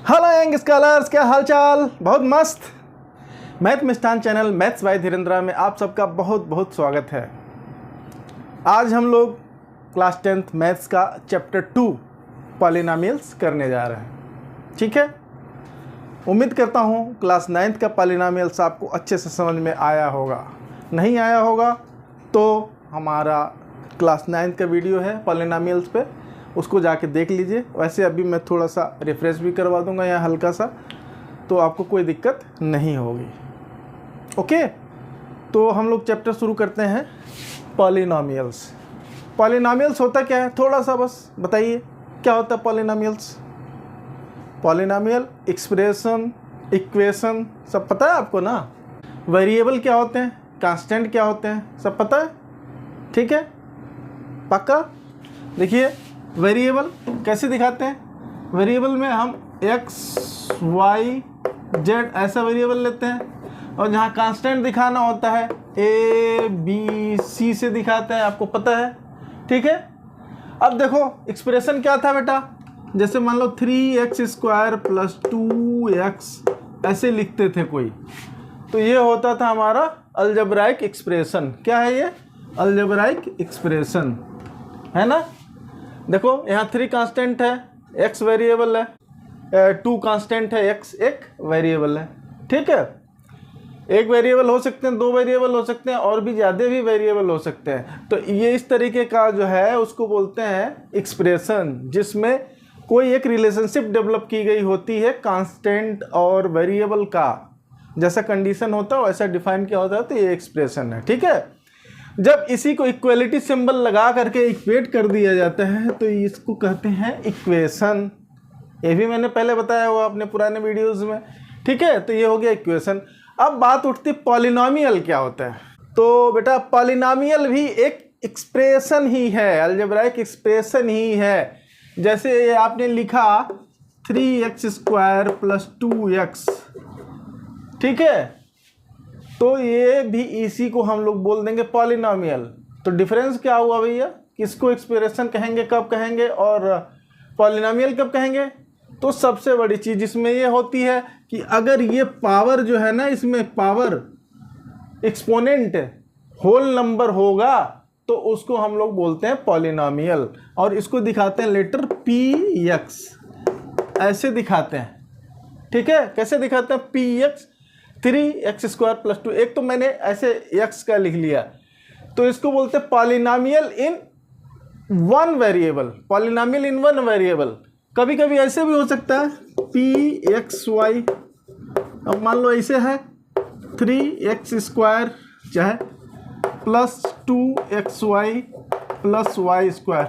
Hello young scholars, क्या हालचाल? बहुत मस्त। Math Mishthan channel maths by Dhirendra में आप सबका बहुत बहुत स्वागत है। आज हम लोग क्लास 10th मैथ्स का चैप्टर 2 पॉलिनोमियल्स करने जा रहे हैं। ठीक है, उम्मीद करता हूँ क्लास 9th का पॉलिनोमियल्स आपको अच्छे से समझ में आया होगा। नहीं आया होगा तो हमारा क्लास 9th का वीडियो है पॉलिनोमियल्स पे, उसको जाके देख लीजिए। वैसे अभी मैं थोड़ा सा रिफ्रेश भी करवा दूंगा यहाँ हल्का सा, तो आपको कोई दिक्कत नहीं होगी। ओके, तो हम लोग चैप्टर शुरू करते हैं पॉलिनोमियल्स। पॉलिनोमियल्स होता क्या है, थोड़ा सा बस बताइए क्या होता है पॉलिनोमियल्स? पॉलिनोमियल एक्सप्रेशन, इक्वेशन सब पता है आपको ना। वेरिएबल क्या होते हैं, कांस्टेंट क्या होते हैं, सब पता है। ठीक है, पक्का। देखिए वेरिएबल कैसे दिखाते हैं। वेरिएबल में हम x, y, z ऐसा वेरिएबल लेते हैं, और जहाँ कांस्टेंट दिखाना होता है a, b, c से दिखाते हैं, आपको पता है। ठीक है, अब देखो एक्सप्रेशन क्या था बेटा, जैसे मान लो 3x² + 2x ऐसे लिखते थे कोई, तो ये होता था हमारा अलजेब्राइक एक्सप्रेशन। क्या है ये? अलजेब्राइक एक्सप्रेशन है ना। देखो यहाँ 3 कांस्टेंट है, x वेरिएबल है, 2 कांस्टेंट है, x एक वेरिएबल है। ठीक है, एक वेरिएबल हो सकते हैं, 2 वेरिएबल हो सकते हैं, और भी ज़्यादा भी वेरिएबल हो सकते हैं। तो ये इस तरीके का जो है उसको बोलते हैं एक्सप्रेशन, जिसमें कोई एक रिलेशनशिप डेवलप की गई होती है कांस्टेंट और वेरिएबल का। जैसा कंडीशन होता है वैसा डिफाइन किया होता है, तो ये एक्सप्रेशन है। ठीक है, जब इसी को इक्वलिटी सिंबल लगा करके इक्वेट कर दिया जाता है तो इसको कहते हैं इक्वेशन। ये भी मैंने पहले बताया हुआ अपने पुराने वीडियोस में। ठीक है, तो ये हो गया इक्वेशन। अब बात उठती पॉलिनोमियल क्या होता है। तो बेटा पॉलिनोमियल भी एक एक्सप्रेशन ही है, अलजेब्राइक एक्सप्रेशन ही है। जैसे ये आपने लिखा 3x² + 2x, ठीक है, तो ये भी इसी को हम लोग बोल देंगे पॉलिनोमियल। तो डिफरेंस क्या हुआ भैया, किसको एक्सप्रेशन कहेंगे, कब कहेंगे, और पॉलिनोमियल कब कहेंगे? तो सबसे बड़ी चीज़ इसमें ये होती है कि अगर ये पावर जो है ना, इसमें पावर एक्सपोनेंट होल नंबर होगा तो उसको हम लोग बोलते हैं पॉलिनोमियल, और इसको दिखाते हैं लेटर px, ऐसे दिखाते हैं। ठीक है, कैसे दिखाते हैं? px 3x² + 2। एक तो मैंने ऐसे x का लिख लिया, तो इसको बोलते हैं polynomial in one variable. Polynomial in one variable कभी कभी ऐसे भी हो सकता है pxy। अब मान लो ऐसे है 3x² चाहे +2xy + y²।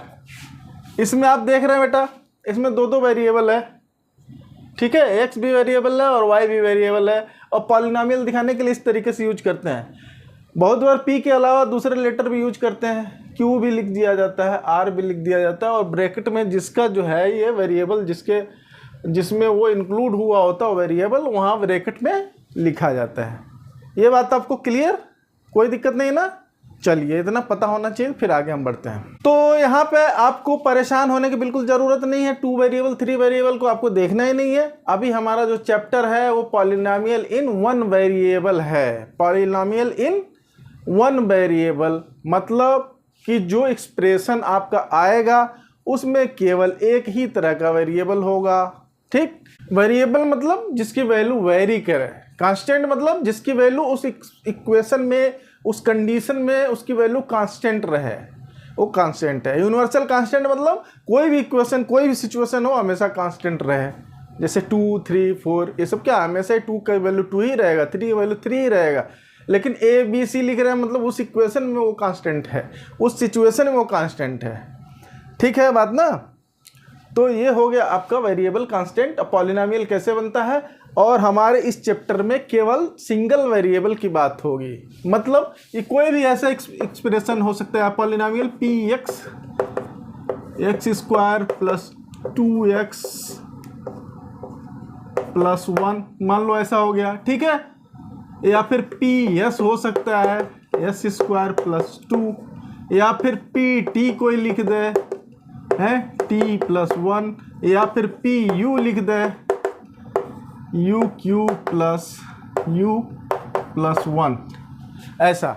इसमें आप देख रहे हैं बेटा, इसमें दो वेरिएबल है। ठीक है, x भी वेरिएबल है और y भी वेरिएबल है, और पॉलिनोमियल दिखाने के लिए इस तरीके से यूज करते हैं। बहुत बार p के अलावा दूसरे लेटर भी यूज करते हैं, q भी लिख दिया जाता है, r भी लिख दिया जाता है, और ब्रैकेट में जिसका जो है ये वेरिएबल जिसमें वो इंक्लूड हुआ होता है वेरिएबल, वहाँ ब्रैकेट में लिखा जाता है। ये बात आपको क्लियर? कोई दिक्कत नहीं ना। चलिए, इतना पता होना चाहिए, फिर आगे हम बढ़ते हैं। तो यहाँ पे आपको परेशान होने की बिल्कुल ज़रूरत नहीं है। 2 वेरिएबल 3 वेरिएबल को आपको देखना ही नहीं है। अभी हमारा जो चैप्टर है वो पॉलिनोमियल इन वन वेरिएबल है। पॉलिनोमियल इन वन वेरिएबल मतलब कि जो एक्सप्रेशन आपका आएगा उसमें केवल एक ही तरह का वेरिएबल होगा। ठीक, वेरिएबल मतलब जिसकी वैल्यू वेरी करे, कांस्टेंट मतलब जिसकी वैल्यू उस इक्वेशन में, उस कंडीशन में उसकी वैल्यू कांस्टेंट रहे, वो कांस्टेंट है। यूनिवर्सल कांस्टेंट मतलब कोई भी इक्वेशन, कोई भी सिचुएशन हो, हमेशा कांस्टेंट रहे। जैसे 2, 3, 4 ये सब क्या, हमेशा 2 का वैल्यू 2 ही रहेगा, 3 का वैल्यू 3 ही रहेगा। लेकिन a b c लिख रहे हैं मतलब उस इक्वेशन में वो कांस्टेंट है, उस सिचुएशन में वो कांस्टेंट है। ठीक है बात ना। तो ये हो गया आपका वेरिएबल कांस्टेंट। पॉलिनोमियल कैसे बनता है, और हमारे इस चैप्टर में केवल सिंगल वेरिएबल की बात होगी। मतलब ये कोई भी ऐसा एक्सप्रेशन हो सकता है पॉलिनोमियल px x² + 2x + 1, मान लो ऐसा हो गया। ठीक है, या फिर ps हो सकता है s² + 2, या फिर pt कोई लिख दे है t + 1, या फिर पी यू लिख दे u q plus u plus 1, ऐसा।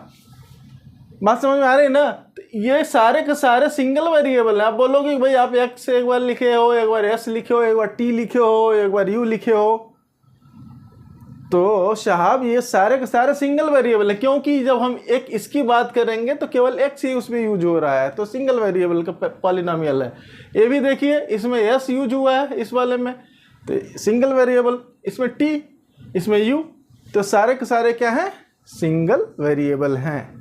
बात समझ में आ रही है ना? तो ये सारे के सारे सिंगल वेरिएबल हैं। आप बोलोगे भाई आप एक्स एक बार लिखे हो, एक बार एस लिखे हो, एक बार टी लिखे हो, एक बार यू लिखे हो, तो साहब ये सारे के सारे सिंगल वेरिएबल है, क्योंकि जब हम एक इसकी बात करेंगे तो केवल एक्स ही उसमें यूज हो रहा है, तो सिंगल वेरिएबल का पॉलिनोमियल है। ये भी देखिए इसमें एस यूज हुआ है इस वाले में, तो सिंगल वेरिएबल, इसमें टी, इसमें यू, तो सारे के सारे क्या हैं? सिंगल वेरिएबल हैं।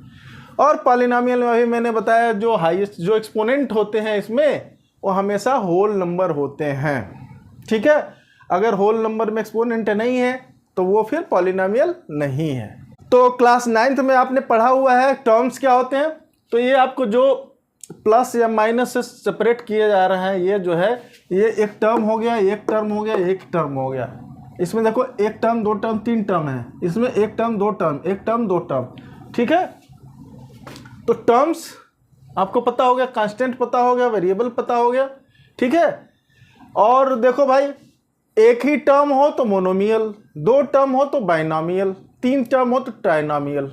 और पॉलिनोमियल में अभी मैंने बताया जो हाईएस्ट जो एक्सपोनेंट होते हैं इसमें वो हमेशा होल नंबर होते हैं, ठीक है। अगर होल नंबर में एक्सपोनेंट नहीं है तो वो फिर पॉलिनोमियल नहीं है। तो क्लास 9th में आपने पढ़ा हुआ है टर्म्स क्या होते हैं। तो ये आपको जो प्लस या माइनस से सेपरेट किया जा रहा है, ये जो है ये एक टर्म हो गया, एक टर्म हो गया, एक टर्म हो गया। इसमें देखो एक टर्म, दो टर्म, तीन टर्म है, इसमें एक टर्म, दो टर्म, एक टर्म, दो टर्म, ठीक है। तो टर्म्स आपको पता हो गया, कांस्टेंट पता हो गया, वेरिएबल पता हो गया, ठीक है। और देखो भाई एक ही टर्म हो तो मोनोमियल, दो टर्म हो तो बाइनोमियल, तीन टर्म हो तो ट्राइनोमियल,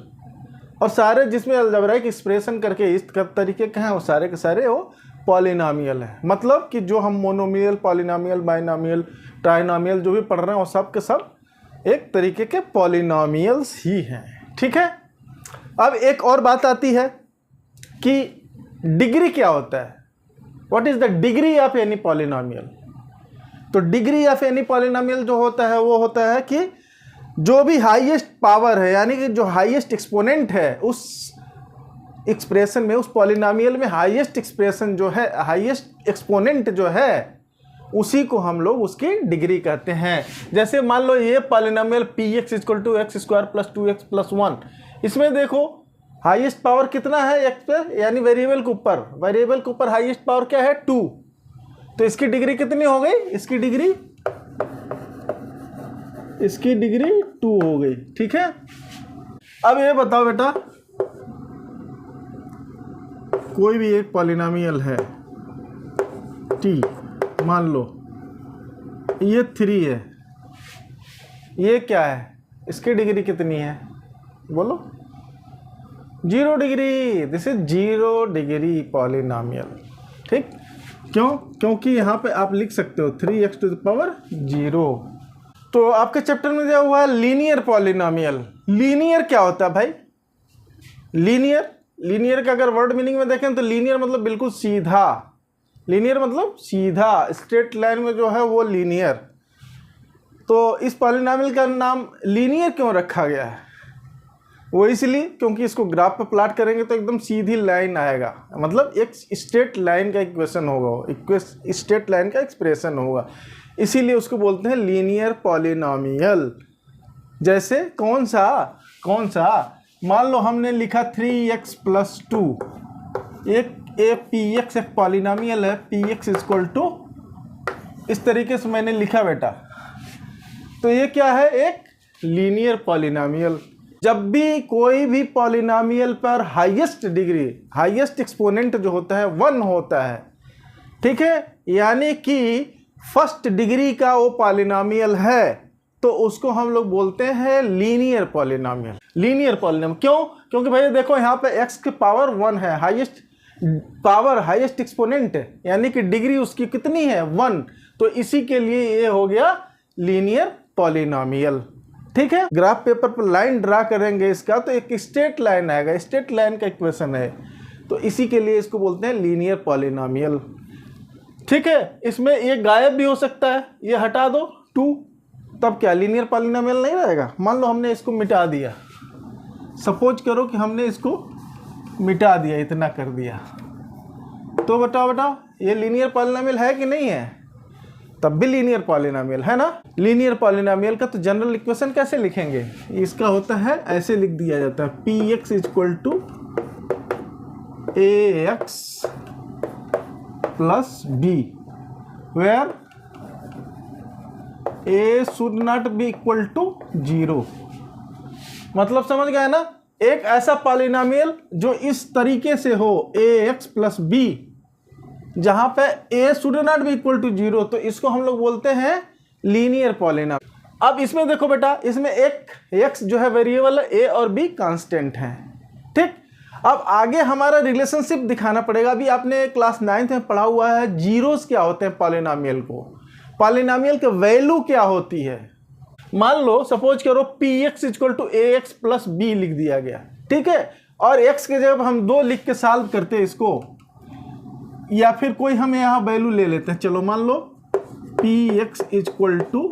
और सारे जिसमें अलजेब्राइक एक्सप्रेशन करके इस तरीके के हैं वो सारे के सारे वो पॉलिनोमियल है। मतलब कि जो हम मोनोमियल, पॉलिनोमियल, बाइनोमियल, ट्राइनोमियल जो भी पढ़ रहे हैं वो सब के सब एक तरीके के पॉलिनोमियल्स ही हैं, ठीक है। अब एक और बात आती है कि डिग्री क्या होता है, what is the degree of any polynomial. तो डिग्री ऑफ एनी पॉलिनोमियल जो होता है वो होता है कि जो भी हाईएस्ट पावर है, यानी कि जो हाईएस्ट एक्सपोनेंट है उस एक्सप्रेशन में, उस पॉलिनोमियल में हाईएस्ट एक्सप्रेशन जो है, हाईएस्ट एक्सपोनेंट जो है, उसी को हम लोग उसकी डिग्री कहते हैं। जैसे मान लो ये polynomial p x equal to x square plus 2x plus 1, इसमें देखो हाईएस्ट पावर कितना है एक्स पे, यानी वेरिएबल के ऊपर, वेरिएबल के ऊपर हाईएस्ट पावर क्या है 2, तो इसकी डिग्री कितनी हो गई? इसकी डिग्री 2 हो गई, ठीक है। अब ये बताओ बेटा, कोई भी एक पॉलिनोमियल है t, मान लो ये 3 है, ये क्या है, इसकी डिग्री कितनी है? बोलो। 0 degree, this is 0 degree polynomial, ठीक। क्यों? क्योंकि यहाँ पे आप लिख सकते हो 3x टू द पावर 0। तो आपके चैप्टर में दिया हुआ है लीनियर पॉलिनोमियल। लीनियर क्या होता है भाई? लीनियर का अगर वर्ड मीनिंग में देखें तो लीनियर मतलब बिल्कुल सीधा, लीनियर मतलब सीधा, स्ट्रेट लाइन में जो है वो लीनियर। तो इस पॉलिनोमियल का नाम लीनियर क्यों रखा गया है? वो इसलिए क्योंकि इसको ग्राफ पे प्लॉट करेंगे तो एकदम सीधी लाइन आएगा, मतलब एक स्ट्रेट लाइन का इक्वेशन होगा, स्ट्रेट लाइन का एक्सप्रेशन होगा, इसीलिए उसको बोलते हैं लीनियर पॉलिनोमियल। जैसे कौन सा मान लो हमने लिखा 3x प्लस 2, एक px एक पॉलिनोमियल है, px इक्वल टू, इस तरीके से मैंने लिखा बेटा, तो ये क्या है? एक लीनियर पॉलिनोमियल। जब भी कोई भी पॉलिनोमियल पर हाईएस्ट डिग्री, हाईएस्ट एक्सपोनेंट जो होता है 1 होता है, ठीक है, यानी कि फर्स्ट डिग्री का वो पॉलिनोमियल है, तो उसको हम लोग बोलते हैं लीनियर पॉलिनोमियल। लीनियर पॉलिनोमियल क्यों? क्योंकि भैया देखो यहाँ पे x की पावर 1 है, हाईएस्ट पावर, हाईएस्ट एक्सपोनेंट, यानी कि डिग्री उसकी कितनी है? 1, तो इसी के लिए ये हो गया लीनियर पॉलिनोमियल, ठीक है। ग्राफ पेपर पर लाइन ड्रा करेंगे इसका तो एक स्ट्रेट लाइन आएगा, स्ट्रेट लाइन का इक्वेशन है, तो इसी के लिए इसको बोलते हैं लीनियर पॉलिनोमियल, ठीक है। इसमें ये गायब भी हो सकता है, ये हटा दो 2, तब क्या लीनियर पॉलिनोमियल नहीं रहेगा? मान लो हमने इसको मिटा दिया, सपोज करो कि हमने इसको मिटा दिया, इतना कर दिया, तो बताओ ये लीनियर पॉलिनोमियल है कि नहीं है? तब भी लीनियर पॉलिनोमियल है ना। लीनियर पॉलिनोमियल का तो जनरल इक्वेशन कैसे लिखेंगे? इसका होता है, ऐसे लिख दिया जाता है, px equal to ax plus b, where a should not be equal to 0। मतलब समझ गए ना? एक ऐसा पॉलिनोमियल जो इस तरीके से हो, ax प्लस b, जहां पे a should not be equal to 0, तो इसको हम लोग बोलते हैं लीनियर पॉलिनोमियल। अब इसमें देखो बेटा, इसमें एक x जो है वेरिएबल है, a और b कांस्टेंट है। ठीक, अब आगे हमारा रिलेशनशिप दिखाना पड़ेगा। अभी आपने क्लास 9th में पढ़ा हुआ है जीरोस क्या होते हैं पॉलिनोमियल को, पॉलिनोमियल की वैल्यू क्या होती है। मान लो सपोज करो px equal to ax plus b लिख दिया गया, ठीक है, और x के जब हम 2 लिख के सॉल्व करते हैं इसको, या फिर कोई हम यहाँ वैल्यू ले लेते हैं। चलो मान लो px equal to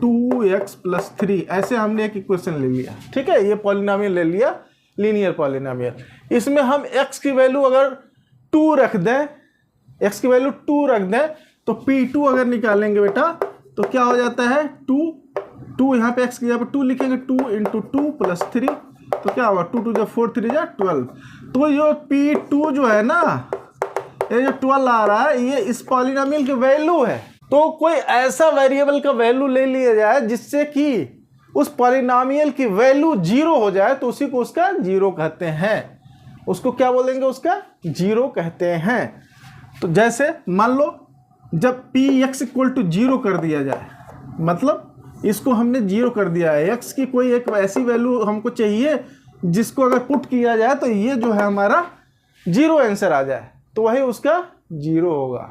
2x plus 3, ऐसे हमने एक इक्वेशन ले लिया, ठीक है, ये पॉलिनोमियल ले लिया, लीनियर पॉलिनोमियल। इसमें हम x की वैल्यू अगर 2 रख दें, x की वैल्यू 2 रख दें, तो p2 अगर निकालेंगे बेटा तो क्या हो जाता है 2 यहाँ पे x की जगह पे 2 लिखेंगे, 2 इंटू 2 प्लस 3, तो क्या होगा 2 2 जा 4 3 जा 12। तो ये p2 जो है ना, ये जो 12 आ रहा है, ये इस पॉलिनोमियल की वैल्यू है। तो कोई ऐसा वेरिएबल का वैल्यू ले लिया जाए जिससे कि उस पॉलिनोमियल की वैल्यू 0 हो जाए, तो उसी को उसका 0 कहते हैं। उसको क्या बोलेंगे, उसका 0 कहते हैं। तो जैसे मान लो जब px इक्वल टू 0 कर दिया जाए, मतलब इसको हमने 0 कर दिया है, x की कोई एक ऐसी वैल्यू हमको चाहिए जिसको अगर पुट किया जाए तो ये जो है हमारा 0 आंसर आ जाए, तो वही उसका 0 होगा।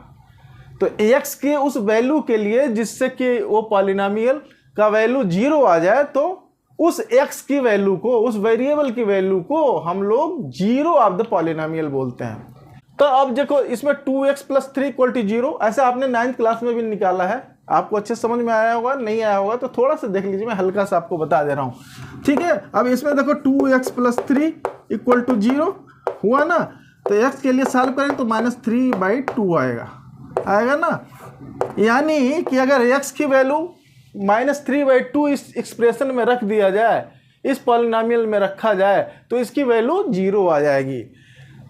तो x के उस वैल्यू के लिए जिससे कि वो पॉलिनोमियल का वैल्यू 0 आ जाए, तो उस x की वैल्यू को, उस वेरिएबल की वैल्यू को हम लोग 0 ऑफ द पॉलिनोमियल बोलते हैं। तो अब देखो इसमें 2x प्लस 3 इक्वल टू 0, ऐसे आपने 9th क्लास में भी निकाला है, आपको अच्छे समझ में आया होगा, नहीं आया होगा तो थोड़ा सा देख लीजिए, मैं हल्का सा आपको बता दे रहा हूँ, ठीक है। अब इसमें देखो 2x प्लस 3 इक्वल टू 0 हुआ ना, तो x के लिए सॉल्व करें तो -3/2 आएगा ना। यानी कि अगर x की वैल्यू -3/2 इस एक्सप्रेशन में रख दिया जाए, इस पॉलिनोमियल में रखा जाए, तो इसकी वैल्यू 0 आ जाएगी।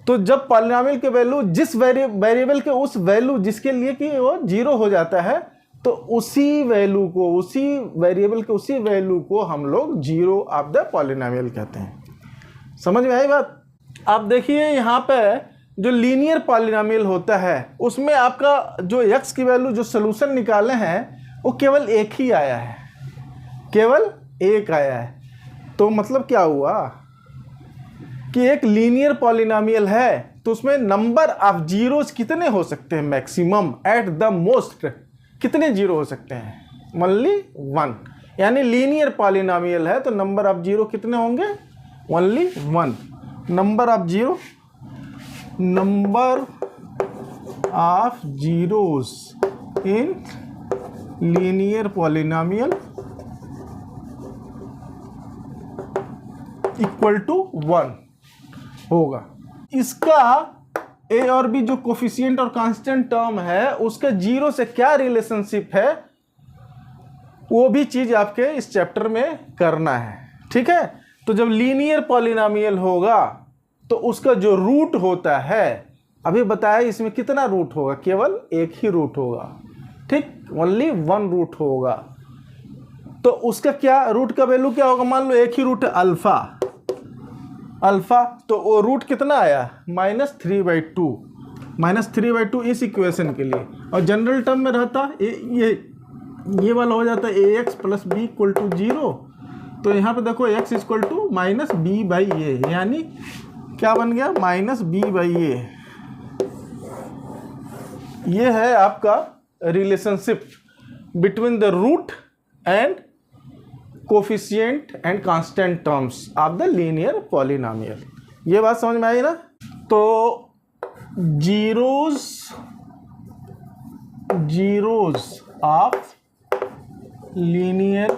तो जब पॉलिनोमियल के वैल्यू जिस वेरिएबल के उस वैल्यू जिसके लिए कि वो 0 हो जाता है, तो उसी वैल्यू को, उसी वेरिएबल के उसी वैल्यू को हम लोग 0 ऑफ द पॉलिनोमियल कहते हैं। समझ में आई बात। आप देखिए यहाँ पे जो लीनियर पॉलिनोमियल होता है उसमें आपका जो x की वैल्यू जो सोल्यूशन निकाले हैं वो केवल एक ही आया है, केवल एक आया है। तो मतलब क्या हुआ कि एक लीनियर पॉलिनोमियल है तो उसमें नंबर ऑफ जीरोस कितने हो सकते हैं, मैक्सिमम एट द मोस्ट कितने जीरो हो सकते हैं, ओनली 1। यानी लीनियर पॉलिनोमियल है तो नंबर ऑफ जीरो कितने होंगे, only 1। Number of zero, number of zeros in linear polynomial equal to 1 होगा। इसका a और b जो कोफिशिएंट और कांस्टेंट टर्म है उसके 0 से क्या रिलेशनशिप है, वो भी चीज आपके इस चैप्टर में करना है, ठीक है। तो जब लीनियर पॉलिनोमियल होगा तो उसका जो रूट होता है, अभी बताया इसमें कितना रूट होगा, केवल एक ही रूट होगा, ठीक, ओनली 1 रूट होगा। तो उसका क्या रूट का वैल्यू क्या होगा, मान लो एक ही रूट है अल्फा, तो वो रूट कितना आया -3/2, -3/2 इस इक्वेशन के लिए। और जनरल टर्म में रहता ये वाला हो जाता है ax plus b equal to 0। तो यहाँ पे देखो x इक्वल टू -b/a, यानी क्या बन गया -b/a। ये है आपका relationship between the root and coefficient and constant terms of the linear polynomial. ये बात समझ में आई ना। तो zeros of linear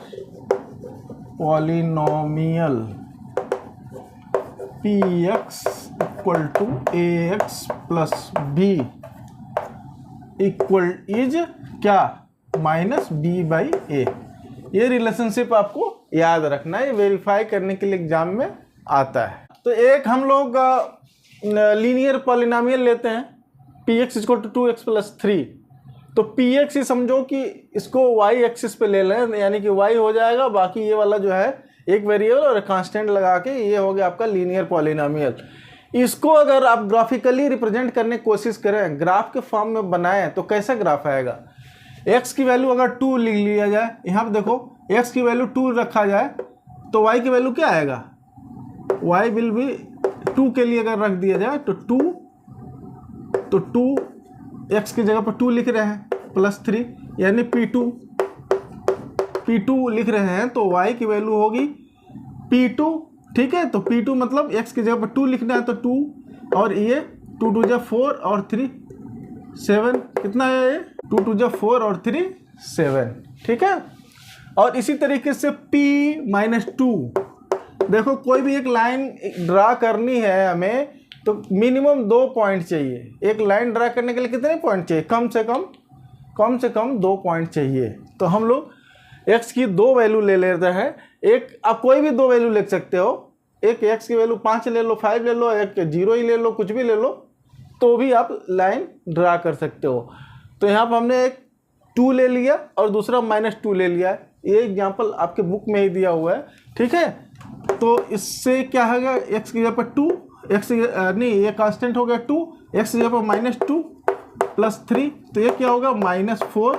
polynomial px equal to ax plus b equal is क्या, -b/a। ये रिलेशनशिप आपको याद रखना है, ये वेरीफाई करने के लिए एग्जाम में आता है। तो एक हम लोग लीनियर पॉलिनोमियल लेते हैं px equal to 2x plus 3। तो px ही समझो कि इसको y एक्सिस पे ले लें, यानी कि y हो जाएगा, बाकी ये वाला जो है एक वेरिएबल और कांस्टेंट लगा के ये हो गया आपका लीनियर पॉलिनोमियल। इसको अगर आप ग्राफिकली रिप्रेजेंट करने की कोशिश करें, ग्राफ के फॉर्म में बनाएं, तो कैसा ग्राफ आएगा, x की वैल्यू अगर 2 लिख लिया जाए, यहाँ पे देखो x की वैल्यू 2 रखा जाए तो y की वैल्यू क्या आएगा, y विल भी 2 के लिए अगर रख दिया जाए तो 2 x की जगह पर 2 लिख रहे हैं प्लस 3 यानी P2 लिख रहे हैं तो y की वैल्यू होगी P2। ठीक है, तो P2 मतलब x की जगह पर 2 लिखना है तो 2 और ये 2 2 जा 4 और 3 7, कितना है ये 2 2 जा 4 और 3 7। ठीक है, और इसी तरीके से P-2, देखो कोई भी एक लाइन ड्रा करनी है हमें तो मिनिमम 2 पॉइंट चाहिए। एक लाइन ड्रा करने के लिए कितने पॉइंट चाहिए, कम से कम 2 पॉइंट चाहिए। तो हम लोग x की 2 वैल्यू ले लेते हैं। एक आप कोई भी 2 वैल्यू लिख सकते हो, एक x की वैल्यू 5 ले लो, 5 ले लो, एक 0 ही ले लो, कुछ भी ले लो, तो भी आप लाइन ड्रा कर सकते हो। तो यहाँ पर हमने एक 2 ले लिया और दूसरा -2 ले लिया। ये एग्जाम्पल आपके बुक में ही दिया हुआ है। ठीक है, तो इससे क्या होगा, x की जगह पर 2, नहीं ये कांस्टेंट हो गया 2, x की जगह पर -2 प्लस 3, तो ये क्या होगा -4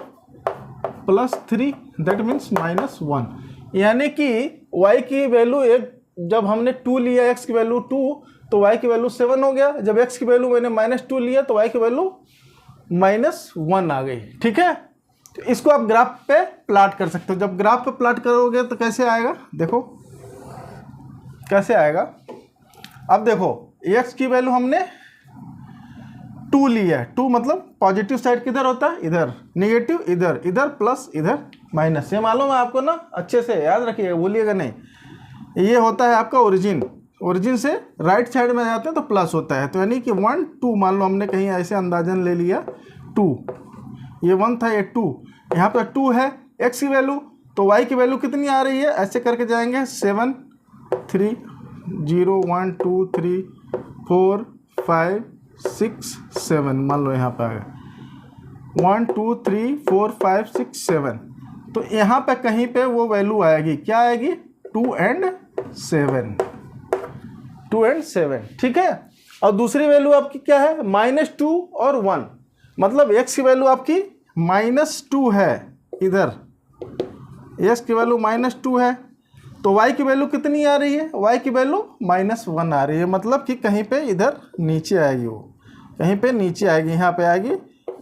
प्लस 3, दैट मीन्स -1। यानी कि y की वैल्यू एक, जब हमने 2 लिया x की वैल्यू 2 तो y की वैल्यू 7 हो गया। जब x की वैल्यू मैंने -2 लिया तो y की वैल्यू -1 आ गई। ठीक है, तो इसको आप ग्राफ पे प्लॉट कर सकते हो। जब ग्राफ पे प्लॉट करोगे तो कैसे आएगा, देखो कैसे आएगा। अब देखो x की वैल्यू हमने 2 लिया है, 2 मतलब पॉजिटिव साइड किधर होता है, इधर, नेगेटिव इधर, इधर प्लस इधर माइनस। ये मालूम है आपको ना, अच्छे से याद रखिएगा, भूलिएगा नहीं। ये होता है आपका ओरिजिन से राइट साइड में जाते हैं तो प्लस होता है। तो यानी कि 1 2 मान लो हमने कहीं ऐसे अंदाजन ले लिया 2, ये 1 था, ये 2, यहाँ पर 2 है x की वैल्यू, तो y की वैल्यू कितनी आ रही है, ऐसे करके जाएंगे 7 3 0 1 2 3 4 5 6 7, मान लो यहाँ पर आ गया 1 2 3 4 5 6 7। तो यहाँ पे कहीं पे वो वैल्यू आएगी, क्या आएगी, 2 and 7। ठीक है, और दूसरी वैल्यू आपकी क्या है, -2 और 1, मतलब x की वैल्यू आपकी -2 है, इधर x की वैल्यू -2 है, तो y की वैल्यू कितनी आ रही है, y की वैल्यू -1 आ रही है। मतलब कि कहीं पे इधर नीचे आएगी, वो कहीं पे नीचे आएगी, यहाँ पे आएगी,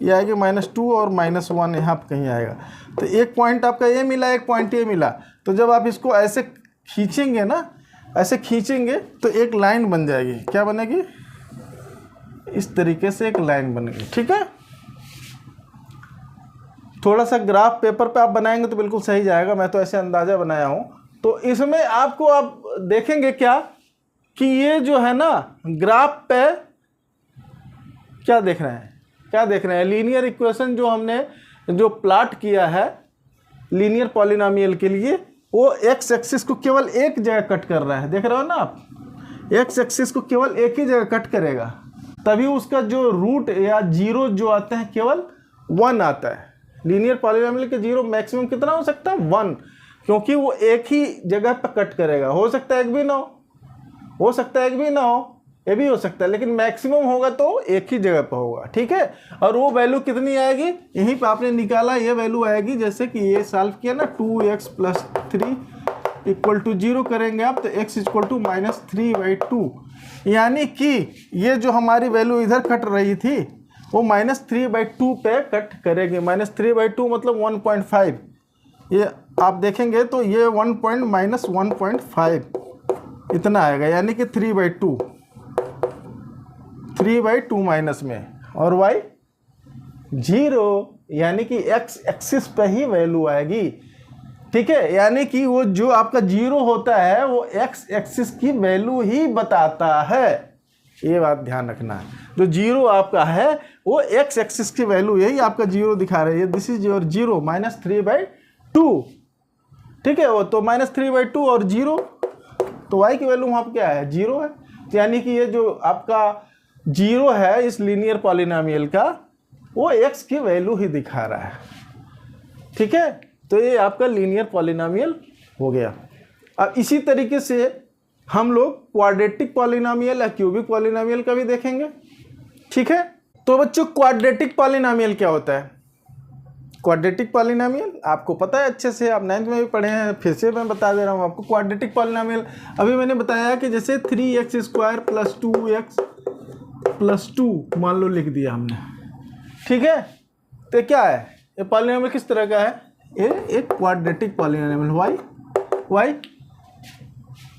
ये आएगी -2 और -1 यहाँ पे कहीं आएगा। तो एक पॉइंट आपका ये मिला, एक पॉइंट ये मिला। तो जब आप इसको ऐसे खींचेंगे ना, ऐसे खींचेंगे तो एक लाइन बन जाएगी। क्या बनेगी, इस तरीके से एक लाइन बनेगी। ठीक है, थोड़ा सा ग्राफ पेपर पे आप बनाएंगे तो बिल्कुल सही जाएगा, मैं तो ऐसे अंदाजा बनाया हूँ। तो इसमें आपको आप देखेंगे क्या कि ये जो है ना, ग्राफ पे क्या देख रहे हैं, लीनियर इक्वेशन जो हमने जो प्लॉट किया है लीनियर पॉलिनोमियल के लिए, वो एक्स एक्सिस को केवल एक जगह कट कर रहा है। देख रहे हो ना आप, एक्स एक्सिस को केवल एक ही जगह कट करेगा, तभी उसका जो रूट या जीरो जो आते हैं केवल 1 आता है। लीनियर पॉलिनोमियल के जीरो मैक्सिमम कितना हो सकता है, 1, क्योंकि वो एक ही जगह पर कट करेगा। हो सकता है एक भी ना हो सकता है एक भी ना हो, ये भी हो सकता है, लेकिन मैक्सिमम होगा तो एक ही जगह पर होगा। ठीक है, और वो वैल्यू कितनी आएगी, यहीं पे आपने निकाला, ये वैल्यू आएगी, जैसे कि ये सॉल्व किया ना, 2x + 3 = 0 करेंगे आप, तो x = -3/2, यानी कि ये जो हमारी वैल्यू इधर कट रही थी वो -3/2 पे कट करेगी। -3/2 मतलब 1.5, ये आप देखेंगे तो ये 1.5 इतना आएगा, यानी कि 3/2 माइनस में, और y 0, यानी कि x एक्सिस पे ही वैल्यू आएगी। ठीक है, यानी कि वो जो आपका 0 होता है वो x एक्सिस की वैल्यू ही बताता है। ये बात ध्यान रखना है, जो 0 आपका है वो x एक्सिस की वैल्यू यही आपका 0 दिखा रही है। This is your 0, -3/2। ठीक है, वो तो -3/2 और 0, तो y की वैल्यू वहाँ पर क्या है, 0 है। यानी कि ये जो आपका 0 है इस लीनियर पॉलिनोमियल का, वो x की वैल्यू ही दिखा रहा है। ठीक है, तो ये आपका लीनियर पॉलिनोमियल हो गया। अब इसी तरीके से हम लोग क्वाड्रेटिक पॉलिनोमियल या क्यूबिक पॉलिनोमियल का भी देखेंगे। ठीक है, तो बच्चों क्वाड्रेटिक पॉलिनोमियल क्या होता है, क्वाड्रेटिक पॉलिनोमियल आपको पता है अच्छे से, आप 9th में भी पढ़े हैं, फिर से मैं बता दे रहा हूँ आपको। क्वाड्रेटिक पॉलिनोमियल अभी मैंने बताया कि जैसे 3x² + 2x + 2 मान लो लिख दिया हमने, ठीक है। तो क्या है ये पॉलिनोमियल, किस तरह का है, ये एक क्वाड्रेटिक पॉलिनोमियल। वाई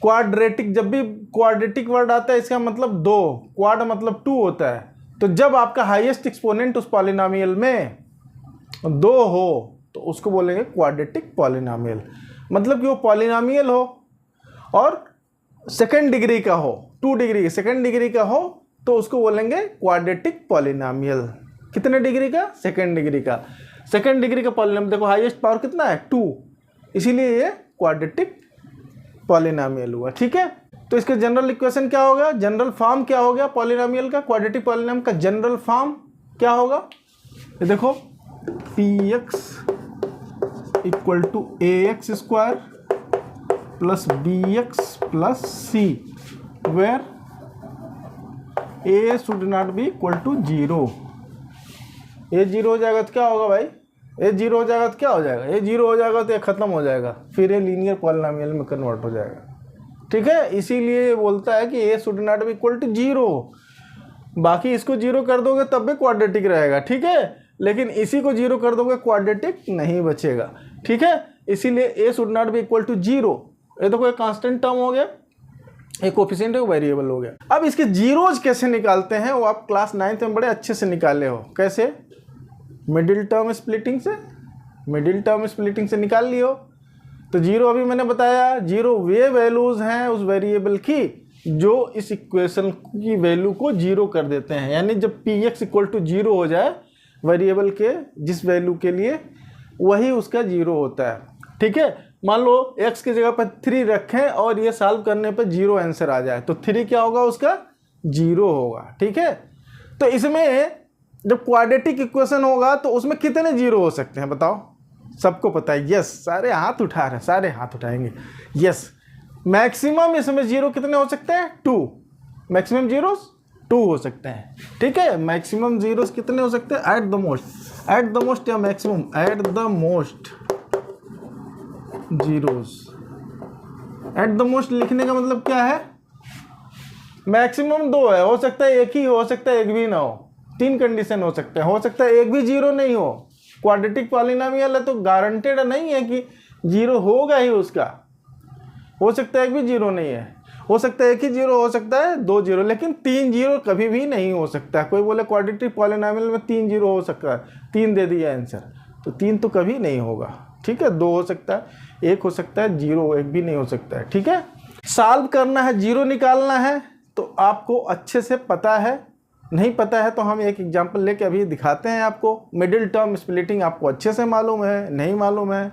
क्वाड्रेटिक, जब भी क्वाड्रेटिक वर्ड आता है इसका मतलब दो, क्वाड मतलब 2 होता है। तो जब आपका हाईएस्ट एक्सपोनेंट उस पॉलिनोमियल में 2 हो तो उसको बोलेंगे क्वाड्रेटिक पॉलिनोमियल। मतलब कि वो पॉलिनोमियल हो और सेकंड डिग्री का हो, 2 डिग्री सेकंड डिग्री का हो तो उसको बोलेंगे क्वाड्रेटिक पॉलिनोमियल। कितने डिग्री का, सेकंड डिग्री का। सेकंड डिग्री का पॉलिनोमियल, देखो हाईएस्ट पावर कितना है 2, इसीलिए ये क्वाड्रेटिक पॉलिनोमियल हुआ, ठीक है। तो इसका जनरल इक्वेशन क्या होगा, जनरल फॉर्म क्या हो गया पॉलिनोमियल का, क्वाड्रेटिक पॉलिनोमियल का जनरल फॉर्म क्या होगा, ये देखो px = ax² + bx + c where a should not be equal to 0। a 0 हो जाएगा तो क्या होगा भाई, a 0 हो जाएगा तो क्या हो जाएगा, a 0 हो जाएगा तो ये खत्म हो जाएगा, फिर ये लीनियर पॉलिनोमियल में कन्वर्ट हो जाएगा, ठीक है। इसीलिए ये बोलता है कि a should not be equal to 0। बाकी इसको 0 कर दोगे तब भी क्वाड्रेटिक रहेगा, ठीक है, लेकिन इसी को 0 कर दोगे क्वाड्रेटिक नहीं बचेगा, ठीक है। इसीलिए a should not be equal to 0। ये तो कोई कांस्टेंट टर्म हो गया, एक कोफिशिएंट एक वेरिएबल हो गया। अब इसके जीरोज कैसे निकालते हैं वो आप क्लास 9th में बड़े अच्छे से निकाले हो। कैसे, मिडिल टर्म स्प्लिटिंग से, मिडिल टर्म स्प्लिटिंग से निकाल लियो। तो जीरो अभी मैंने बताया, जीरो वे वैल्यूज हैं उस वेरिएबल की जो इस इक्वेशन की वैल्यू को 0 कर देते हैं। यानी जब px = 0 हो जाए वेरिएबल के जिस वैल्यू के लिए, वही उसका 0 होता है, ठीक है। मान लो x की जगह पर 3 रखें और ये सॉल्व करने पर 0 आंसर आ जाए तो 3 क्या होगा, उसका 0 होगा, ठीक है। तो इसमें जब क्वाड्रेटिक इक्वेशन होगा तो उसमें कितने 0 हो सकते हैं बताओ, सबको पता है, यस, सारे हाथ उठा रहे हैं, सारे हाथ उठाएंगे, यस। मैक्सिमम इसमें 0 कितने हो सकते हैं, 2, मैक्सिमम जीरोस 2 हो सकते हैं, ठीक है। मैक्सिमम जीरोस कितने हो सकते हैं, एट द मोस्ट या maximum eight the most zeros. Eight the most लिखने का मतलब क्या है, मैक्सिमम 2 है, हो सकता है एक ही हो सकता है एक भी ना हो, 3 कंडीशन हो सकते हैं, हो सकता है एक भी 0 नहीं हो। क्वाड्रेटिक पॉलिनोमियल है तो गारंटेड नहीं है कि 0 होगा ही उसका, हो सकता है एक भी 0 नहीं है, हो सकता है एक ही 0 हो सकता है, 2 0, लेकिन 3 0 कभी भी नहीं हो सकता। कोई बोले क्वाड्रेटिक पॉलिनोमियल में 3 0 हो सकता है, 3 दे दिया आंसर, तो 3 तो कभी नहीं होगा, ठीक है। 2 हो सकता है, 1 हो सकता है, 0 एक भी नहीं हो सकता है, ठीक है। सॉल्व करना है, 0 निकालना है तो आपको अच्छे से पता है, नहीं पता है तो हम एक एग्जांपल लेके अभी दिखाते हैं आपको। मिडिल टर्म स्प्लिटिंग आपको अच्छे से मालूम है, नहीं मालूम है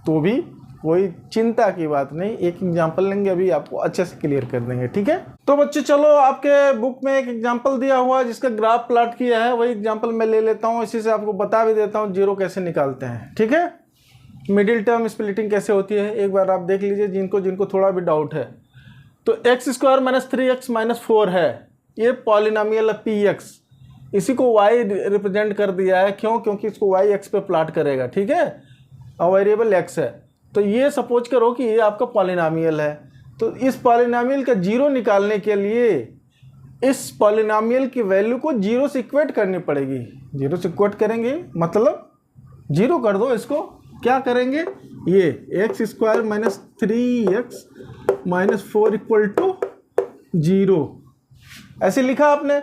तो भी कोई चिंता की बात नहीं, एक एग्जांपल लेंगे अभी आपको अच्छे से क्लियर कर देंगे, ठीक है। तो बच्चे चलो, आपके बुक में एक एग्जांपल दिया हुआ है जिसका ग्राफ प्लॉट किया है, वही एग्जांपल मैं ले लेता हूँ, इसी से आपको बता भी देता हूँ 0 कैसे निकालते हैं, ठीक है। मिडिल टर्म स्प्लिटिंग कैसे होती है एक बार आप देख लीजिए, जिनको थोड़ा भी डाउट है। तो x² - 3x - 4 है, ये पॉलिनोमियल है px, इसी को y रिप्रेजेंट कर दिया है, क्यों, क्योंकि इसको y x पे प्लॉट करेगा, ठीक है, और वेरिएबल x है। तो ये सपोज करो कि ये आपका पॉलिनोमियल है, तो इस पॉलिनोमियल का 0 निकालने के लिए इस पॉलिनोमियल की वैल्यू को 0 से इक्वेट करनी पड़ेगी। 0 से इक्वेट करेंगे मतलब 0 कर दो, इसको क्या करेंगे, ये x² - 3x - 4 = 0 ऐसे लिखा आपने।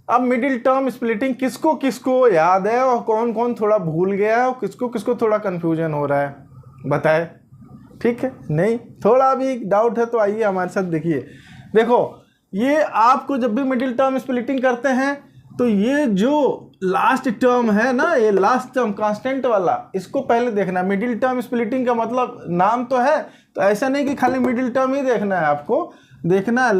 अब मिडिल टर्म स्प्लिटिंग किसको किसको याद है और कौन कौन थोड़ा भूल गया है और किसको किसको थोड़ा कन्फ्यूजन हो रहा है बताए, ठीक है। नहीं थोड़ा भी डाउट है तो आइए हमारे साथ देखिए। देखो ये आपको जब भी मिडिल टर्म स्प्लिटिंग करते हैं तो ये जो लास्ट टर्म है ना, ये लास्ट टर्म कांस्टेंट वाला, इसको पहले देखना। मिडिल टर्म स्प्लिटिंग का मतलब नाम तो है, तो ऐसा नहीं कि खाली मिडिल टर्म ही देखना है, आपको देखना है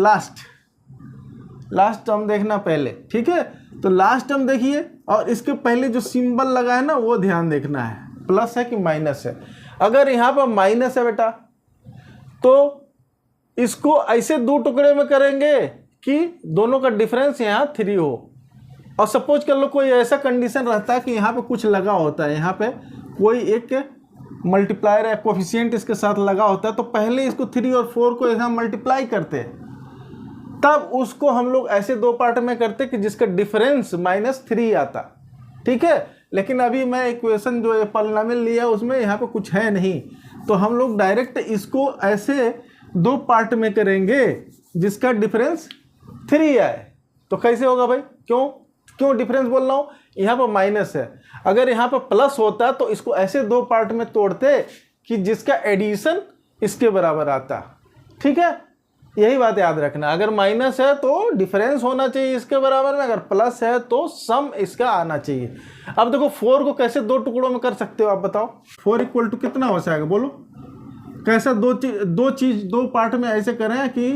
लास्ट टर्म देखना पहले, ठीक है। तो लास्ट टर्म देखिए और इसके पहले जो सिंबल लगा है ना वो ध्यान देखना है, प्लस है कि माइनस है। अगर यहाँ पर माइनस है बेटा तो इसको ऐसे 2 टुकड़े में करेंगे कि दोनों का डिफरेंस यहाँ 3 हो, और सपोज कर लो कोई ऐसा कंडीशन रहता है कि यहाँ पे कुछ लगा होता है, यहाँ पे कोई एक मल्टीप्लायर या कोफिशिएंट इसके साथ लगा होता है, तो पहले इसको 3 और 4 को यहाँ मल्टीप्लाई करते हैं, तब उसको हम लोग ऐसे दो पार्ट में करते कि जिसका डिफरेंस -3 आता, ठीक है। लेकिन अभी मैं इक्वेशन जो पॉलिनोमियल लिया उसमें यहाँ पे कुछ है नहीं, तो हम लोग डायरेक्ट इसको ऐसे दो पार्ट में करेंगे जिसका डिफरेंस 3 आए। तो कैसे होगा भाई, क्यों डिफरेंस बोल रहा हूँ, यहाँ पर माइनस है, अगर यहाँ पर प्लस होता तो इसको ऐसे दो पार्ट में तोड़ते कि जिसका एडिशन इसके बराबर आता, ठीक है। यही बात याद रखना, अगर माइनस है तो डिफरेंस होना चाहिए इसके बराबर में, अगर प्लस है तो सम इसका आना चाहिए। अब देखो 4 को कैसे दो टुकड़ों में कर सकते हो आप बताओ। 4 इक्वल टू कितना हो जाएगा बोलो, कैसा दो पार्ट में ऐसे करें कि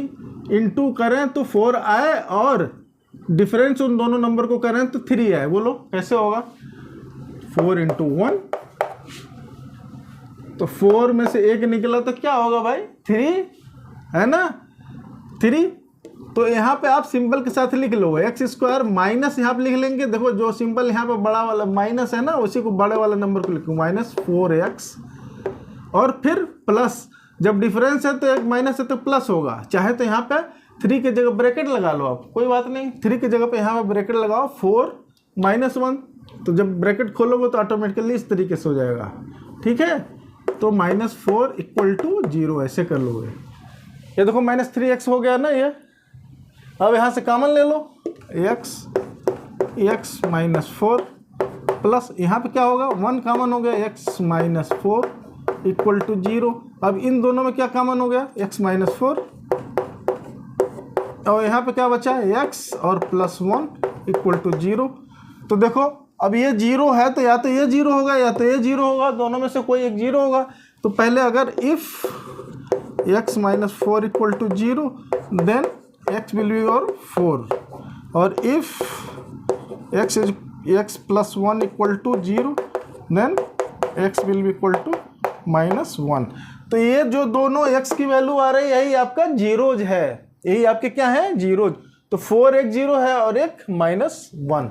इनटू करें तो 4 आए और डिफरेंस उन दोनों नंबर को करें तो 3 आए, बोलो कैसे होगा। 4 × 1, तो 4 में से 1 निकला तो क्या होगा भाई 3, है ना 3। तो यहाँ पे आप सिंबल के साथ लिख लो x² माइनस यहाँ पे लिख लेंगे, देखो जो सिंबल यहाँ पे बड़ा वाला माइनस है ना उसी को बड़े वाले नंबर को लिखो -4x, और फिर प्लस, जब डिफरेंस है तो एक माइनस है तो प्लस होगा, चाहे तो यहाँ पे 3 की जगह ब्रैकेट लगा लो आप, कोई बात नहीं, 3 की जगह पे यहाँ पे ब्रैकेट लगाओ 4 -1, तो जब ब्रैकेट खोलोगे तो ऑटोमेटिकली इस तरीके से हो जाएगा, ठीक है। तो -4 = 0 ऐसे कर लोगे। ये देखो -3x हो गया ना ये, अब यहाँ से कॉमन ले लो x -4 प्लस यहाँ पे क्या होगा 1 कॉमन हो गया, x -4 = 0। अब इन दोनों में क्या कॉमन हो गया x -4, और यहाँ पे क्या बचा है x और +1 = 0। तो देखो अब ये 0 है तो या तो ये 0 होगा या तो ये 0 होगा, दोनों में से कोई एक 0 होगा। तो पहले अगर if x -4 = 0 then x will be 4, और if x +1 = 0 then x will be -1। तो ये जो दोनों x की वैल्यू आ रही है यही आपका जीरोज है, यही आपके क्या है जीरोज। तो 4 एक 0 है और एक -1,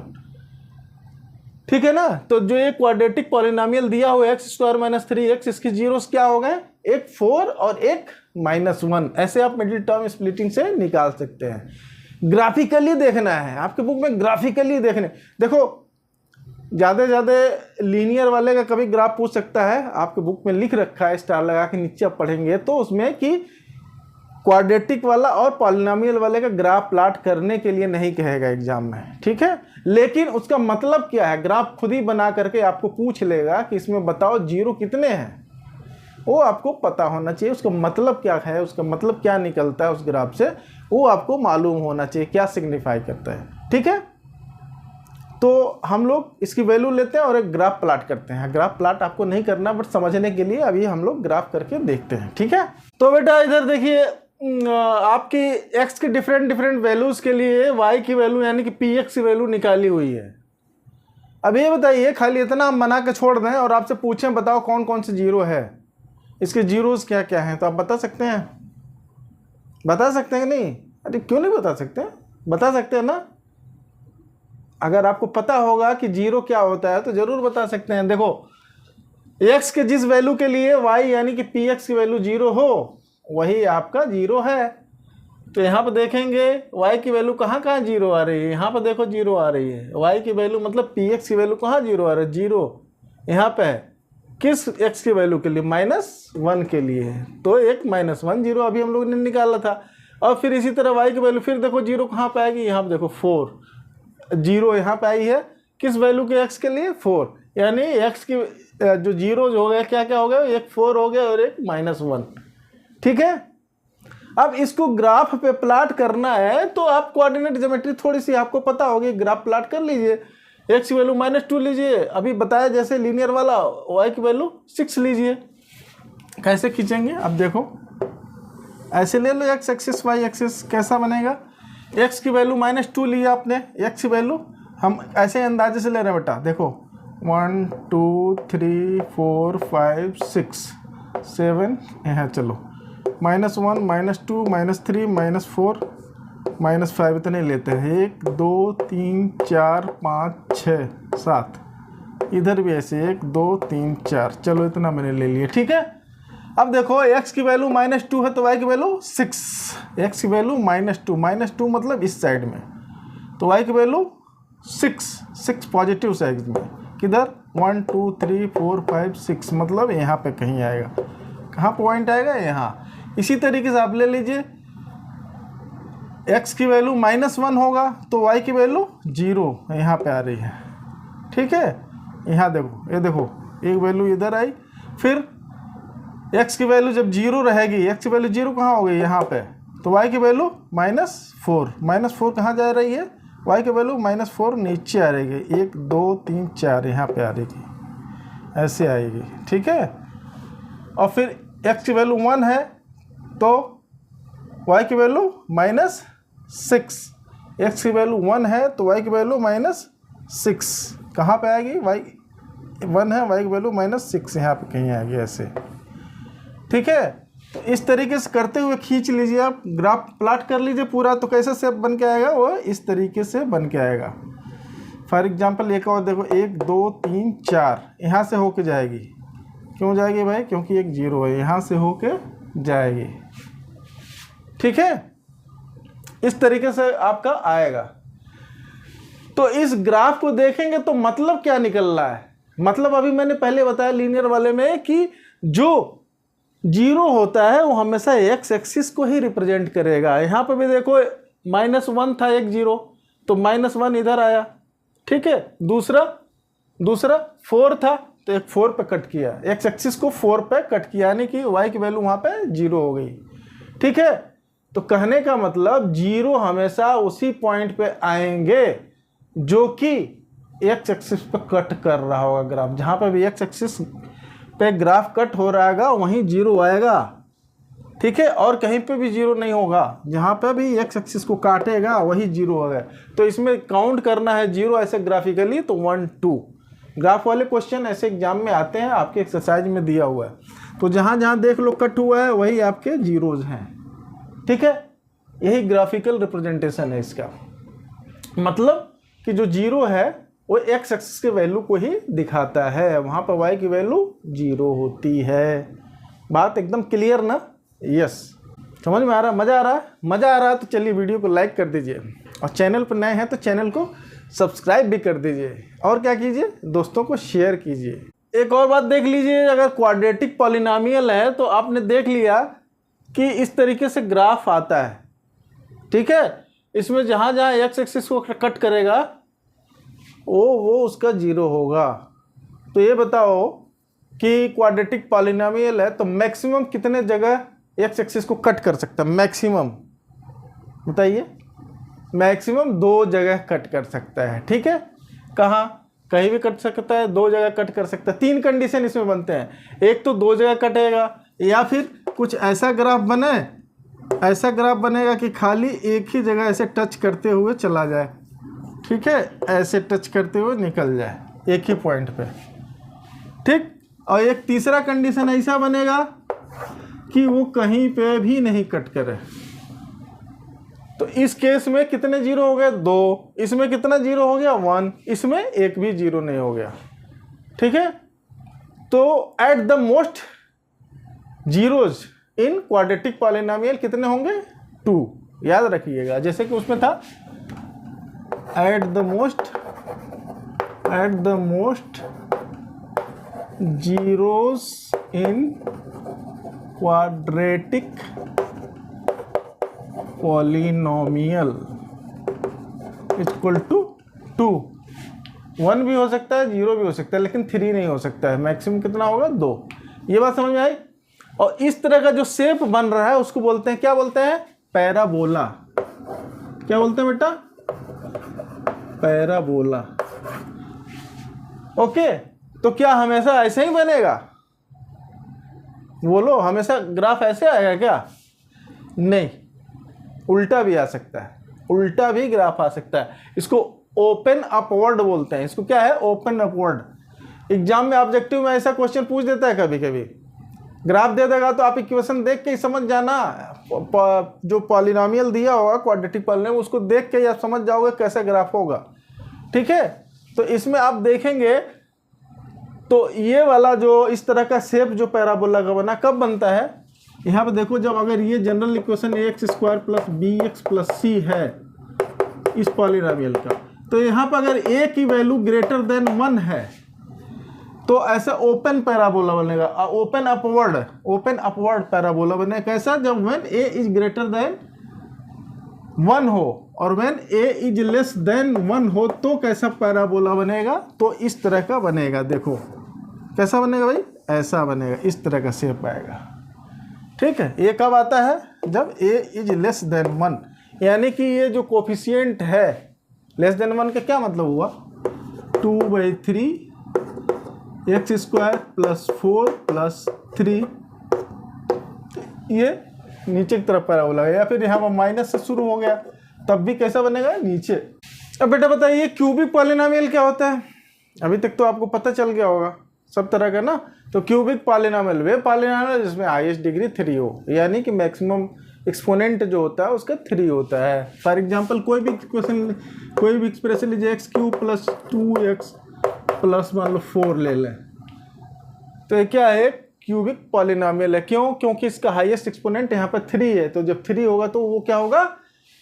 ठीक है ना। तो जो ये क्वाड्रेटिक पॉलिनोमियल दिया हुआ x² - 3x, इसके जीरोस क्या हो गए, एक 4 और एक -1। ऐसे आप मिडिल टर्म स्प्लिटिंग से निकाल सकते हैं। ग्राफिकली देखना है आपके बुक में, ग्राफिकली देखने, देखो ज़्यादा लीनियर वाले का कभी ग्राफ पूछ सकता है, आपके बुक में लिख रखा है स्टार लगा के नीचे आप पढ़ेंगे तो उसमें कि क्वाड्रेटिक वाला और पॉलिनोमियल वाले का ग्राफ प्लॉट करने के लिए नहीं कहेगा एग्जाम में, ठीक है। लेकिन उसका मतलब क्या है, ग्राफ खुद ही बना करके आपको पूछ लेगा कि इसमें बताओ 0 कितने हैं, वो आपको पता होना चाहिए। उसका मतलब क्या है, उसका मतलब क्या निकलता है उस ग्राफ से, वो आपको मालूम होना चाहिए क्या सिग्निफाई करता है, ठीक है। तो हम लोग इसकी वैल्यू लेते हैं और एक ग्राफ प्लॉट करते हैं। ग्राफ प्लॉट आपको नहीं करना बट समझने के लिए अभी हम लोग ग्राफ करके देखते हैं, ठीक है। तो बेटा इधर देखिए आपकी x के डिफरेंट वैल्यूज़ के लिए y की वैल्यू यानी कि px की वैल्यू निकाली हुई है। अब ये बताइए, खाली इतना हम बना के छोड़ दें और आपसे पूछें बताओ कौन कौन से जीरो है, इसके जीरोज़ क्या क्या हैं, तो आप बता सकते हैं, बता सकते हैं कि नहीं? अरे क्यों नहीं बता सकते, बता सकते हैं ना। अगर आपको पता होगा कि जीरो क्या होता है तो ज़रूर बता सकते हैं। देखो x के जिस वैल्यू के लिए y यानी कि px की वैल्यू 0 हो वही आपका 0 है। तो यहाँ पर देखेंगे y की वैल्यू कहाँ 0 आ रही है, यहाँ पर देखो 0 आ रही है। y की वैल्यू मतलब px की वैल्यू कहाँ 0 आ रही है, 0 यहाँ पे है। किस x की वैल्यू के लिए, -1 के लिए, तो एक -1 0 अभी हम लोग ने निकाला था। और फिर इसी तरह y की वैल्यू फिर देखो 0 कहाँ पे आएगी, यहाँ पे देखो 4 0 यहाँ पे आई है, किस वैल्यू के x के लिए 4, यानी x की जो जीरो हो गया क्या क्या हो गया, एक 4 हो गया और एक -1, ठीक है। अब इसको ग्राफ पे प्लॉट करना है तो आप कोऑर्डिनेट ज्योमेट्री थोड़ी सी आपको पता होगी, ग्राफ प्लॉट कर लीजिए। x की वैल्यू -2 लीजिए, अभी बताया जैसे लीनियर वाला, y की वैल्यू 6 लीजिए। कैसे खींचेंगे अब देखो, ऐसे ले लो x एक्सिस y एक्सिस, कैसा बनेगा, x की वैल्यू -2 लिया आपने, x की वैल्यू हम ऐसे अंदाजे से ले रहे हैं बेटा, देखो 1 2 3 4 5 6 7 यहाँ चलो, -1 -2 -3 -4 -5 इतने लेते हैं, 1 2 3 4 5 6 7, इधर भी ऐसे 1 2 3 4, चलो इतना मैंने ले लिया, ठीक है। अब देखो x की वैल्यू -2 है तो y की वैल्यू 6, x की वैल्यू -2 मतलब इस साइड में, तो y की वैल्यू 6 पॉजिटिव साइड में, किधर 1 2 3 4 5 6 मतलब यहाँ पे कहीं आएगा। कहाँ पॉइंट आएगा? यहाँ। इसी तरीके से आप ले लीजिए, x की वैल्यू -1 होगा तो y की वैल्यू 0 यहाँ पे आ रही है, ठीक है। यहाँ देखो, ये देखो एक वैल्यू इधर आई, फिर x की वैल्यू जब 0 रहेगी, x की वैल्यू 0 कहाँ हो गई? यहाँ पे, तो y की वैल्यू -4 कहाँ जा रही है? y की वैल्यू -4 नीचे आ रही है, 1 2 3 4 यहाँ पे आ रही, ऐसे आएगी, ठीक है। और फिर x की वैल्यू 1 है तो y की वैल्यू -6, x की वैल्यू 1 है तो y की वैल्यू -6 कहाँ पे आएगी? y 1 है, y की वैल्यू -6 यहाँ पे कहीं आएगी, ऐसे, ठीक है। तो इस तरीके से करते हुए खींच लीजिए, आप ग्राफ प्लॉट कर लीजिए पूरा, तो कैसे शेप बन के आएगा? वो इस तरीके से बन के आएगा। फॉर एग्जांपल एक और देखो, 1 2 3 4 यहाँ से होके जाएगी, क्यों जाएगी भाई? क्योंकि एक 0 है, यहाँ से होके जाएगी, ठीक है। इस तरीके से आपका आएगा। तो इस ग्राफ को देखेंगे तो मतलब क्या निकल रहा है? मतलब अभी मैंने पहले बताया लीनियर वाले में कि जो 0 होता है वो हमेशा x एक्सिस को ही रिप्रेजेंट करेगा। यहाँ पे भी देखो -1 था, एक 0, तो -1 इधर आया, ठीक है। दूसरा 4 था तो एक 4 पे कट किया, x एक्सिस को 4 पे कट किया, यानी कि y की वैल्यू वहाँ पे 0 हो गई, ठीक है। तो कहने का मतलब 0 हमेशा उसी पॉइंट पे आएंगे जो कि x एक्सिस पे कट कर रहा होगा ग्राफ। जहाँ पे भी x एक्सिस पे ग्राफ कट हो रहा है वहीं 0 आएगा, ठीक है। और कहीं पे भी 0 नहीं होगा, जहाँ पे भी x एक्सिस को काटेगा वही 0 होगा। तो इसमें काउंट करना है 0 ऐसे ग्राफिकली, तो 1 2 ग्राफ वाले क्वेश्चन ऐसे एग्जाम में आते हैं, आपके एक्सरसाइज में दिया हुआ है। तो जहाँ जहाँ देख लो कट हुआ है वही आपके 0s हैं, ठीक है। यही ग्राफिकल रिप्रेजेंटेशन है इसका। मतलब कि जो 0 है वो x एक्सिस के वैल्यू को ही दिखाता है, वहाँ पर y की वैल्यू 0 होती है। बात एकदम क्लियर ना? यस, समझ में आ रहा है? मज़ा आ रहा है? मज़ा आ रहा है तो चलिए वीडियो को लाइक कर दीजिए, और चैनल पर नए हैं तो चैनल को सब्सक्राइब भी कर दीजिए, और क्या कीजिए, दोस्तों को शेयर कीजिए। एक और बात देख लीजिए, अगर क्वाड्रेटिक पॉलिनोमियल है तो आपने देख लिया कि इस तरीके से ग्राफ आता है, ठीक है। इसमें जहाँ जहाँ x एक्सिस को कट करेगा वो उसका 0 होगा। तो ये बताओ कि क्वाड्रेटिक पॉलिनोमियल है तो मैक्सिमम कितने जगह x एक्सिस को कट कर सकता है? मैक्सिमम बताइए। मैक्सिमम 2 जगह कट कर सकता है, ठीक है। कहाँ? कहीं भी कट सकता है, 2 जगह कट कर सकता है। 3 कंडीशन इसमें बनते हैं, एक तो 2 जगह कटेगा, या फिर कुछ ऐसा ग्राफ बने, ऐसा ग्राफ बनेगा कि खाली एक ही जगह ऐसे टच करते हुए चला जाए, ठीक है, ऐसे टच करते हुए निकल जाए एक ही पॉइंट पे, ठीक। और एक तीसरा कंडीशन ऐसा बनेगा कि वो कहीं पे भी नहीं कट करे। तो इस केस में कितने 0 हो गए? 2। इसमें कितना 0 हो गया? 1। इसमें एक भी 0 नहीं हो गया, ठीक है। तो at the most zeros in quadratic polynomial कितने होंगे? 2। याद रखिएगा, जैसे कि उसमें था at the most zeros in quadratic polynomial equal to 2। 1 भी हो सकता है, 0 भी हो सकता है, लेकिन 3 नहीं हो सकता है। मैक्सिमम कितना होगा? 2। ये बात समझ में आई? और इस तरह का जो शेप बन रहा है उसको बोलते हैं, क्या बोलते हैं? पैराबोला। क्या बोलते हैं बेटा? पैराबोला। ओके, तो क्या हमेशा ऐसे ही बनेगा? बोलो, हमेशा ग्राफ ऐसे आएगा क्या? नहीं, उल्टा भी आ सकता है, उल्टा भी ग्राफ आ सकता है। इसको ओपन अपवर्ड बोलते हैं। इसको क्या है? Open upward. एग्जाम में ऑब्जेक्टिव में ऐसा क्वेश्चन पूछ देता है, कभी कभी ग्राफ दे देगा तो आप इक्वेशन देख के ही समझ जाना, जो पॉलिनोमियल दिया होगा क्वाड्रेटिक पॉलिनोमियल, उसको देख के ही आप समझ जाओगे कैसा ग्राफ होगा। ठीक है, तो इसमें आप देखेंगे तो ये वाला जो इस तरह का शेप जो पैराबोला का बना कब बनता है, यहाँ पे देखो, जब अगर ये general equation ax² plus bx plus c है इस पॉलिनोमियल का, तो यहाँ पर अगर a की वैल्यू ग्रेटर देन 1 है तो ऐसा ओपन पैराबोला बनेगा, ओपन अपवर्ड पैराबोला बनेगा। कैसा? जब when a is greater than 1 हो और when a is less than 1 हो तो कैसा पैराबोला बनेगा? तो इस तरह का बनेगा। देखो कैसा बनेगा भाई, ऐसा बनेगा, इस तरह का शेप आएगा। ठीक है, ये कब आता है? जब a इज लेस देन 1, यानी कि ये जो कोफिशिएंट है लेस देन 1 का क्या मतलब हुआ, 2/3 x² प्लस 4 प्लस 3, ये नीचे की तरफ पैराबोला है, या फिर यहाँ पर माइनस से शुरू हो गया तब भी कैसा बनेगा, नीचे। अब बेटा बताइए क्यूबिक पॉलिनोमियल क्या होता है? अभी तक तो आपको पता चल गया होगा सब तरह का ना। तो क्यूबिक पॉलिनोमियल वे पॉलिनोमियल जिसमें हाईएस्ट डिग्री 3 हो, यानी कि मैक्सिमम एक्सपोनेंट जो होता है उसका 3 होता है। फॉर एग्जांपल कोई भी एक्सप्रेशन लीजिए x³ प्लस 2x प्लस मान लो 4 ले लें, तो ये क्या है, क्यूबिक पॉलिनोमियल है। क्यों? क्योंकि इसका हाईएस्ट एक्सपोनेंट यहाँ पर 3 है, तो जब 3 होगा तो वो क्या होगा,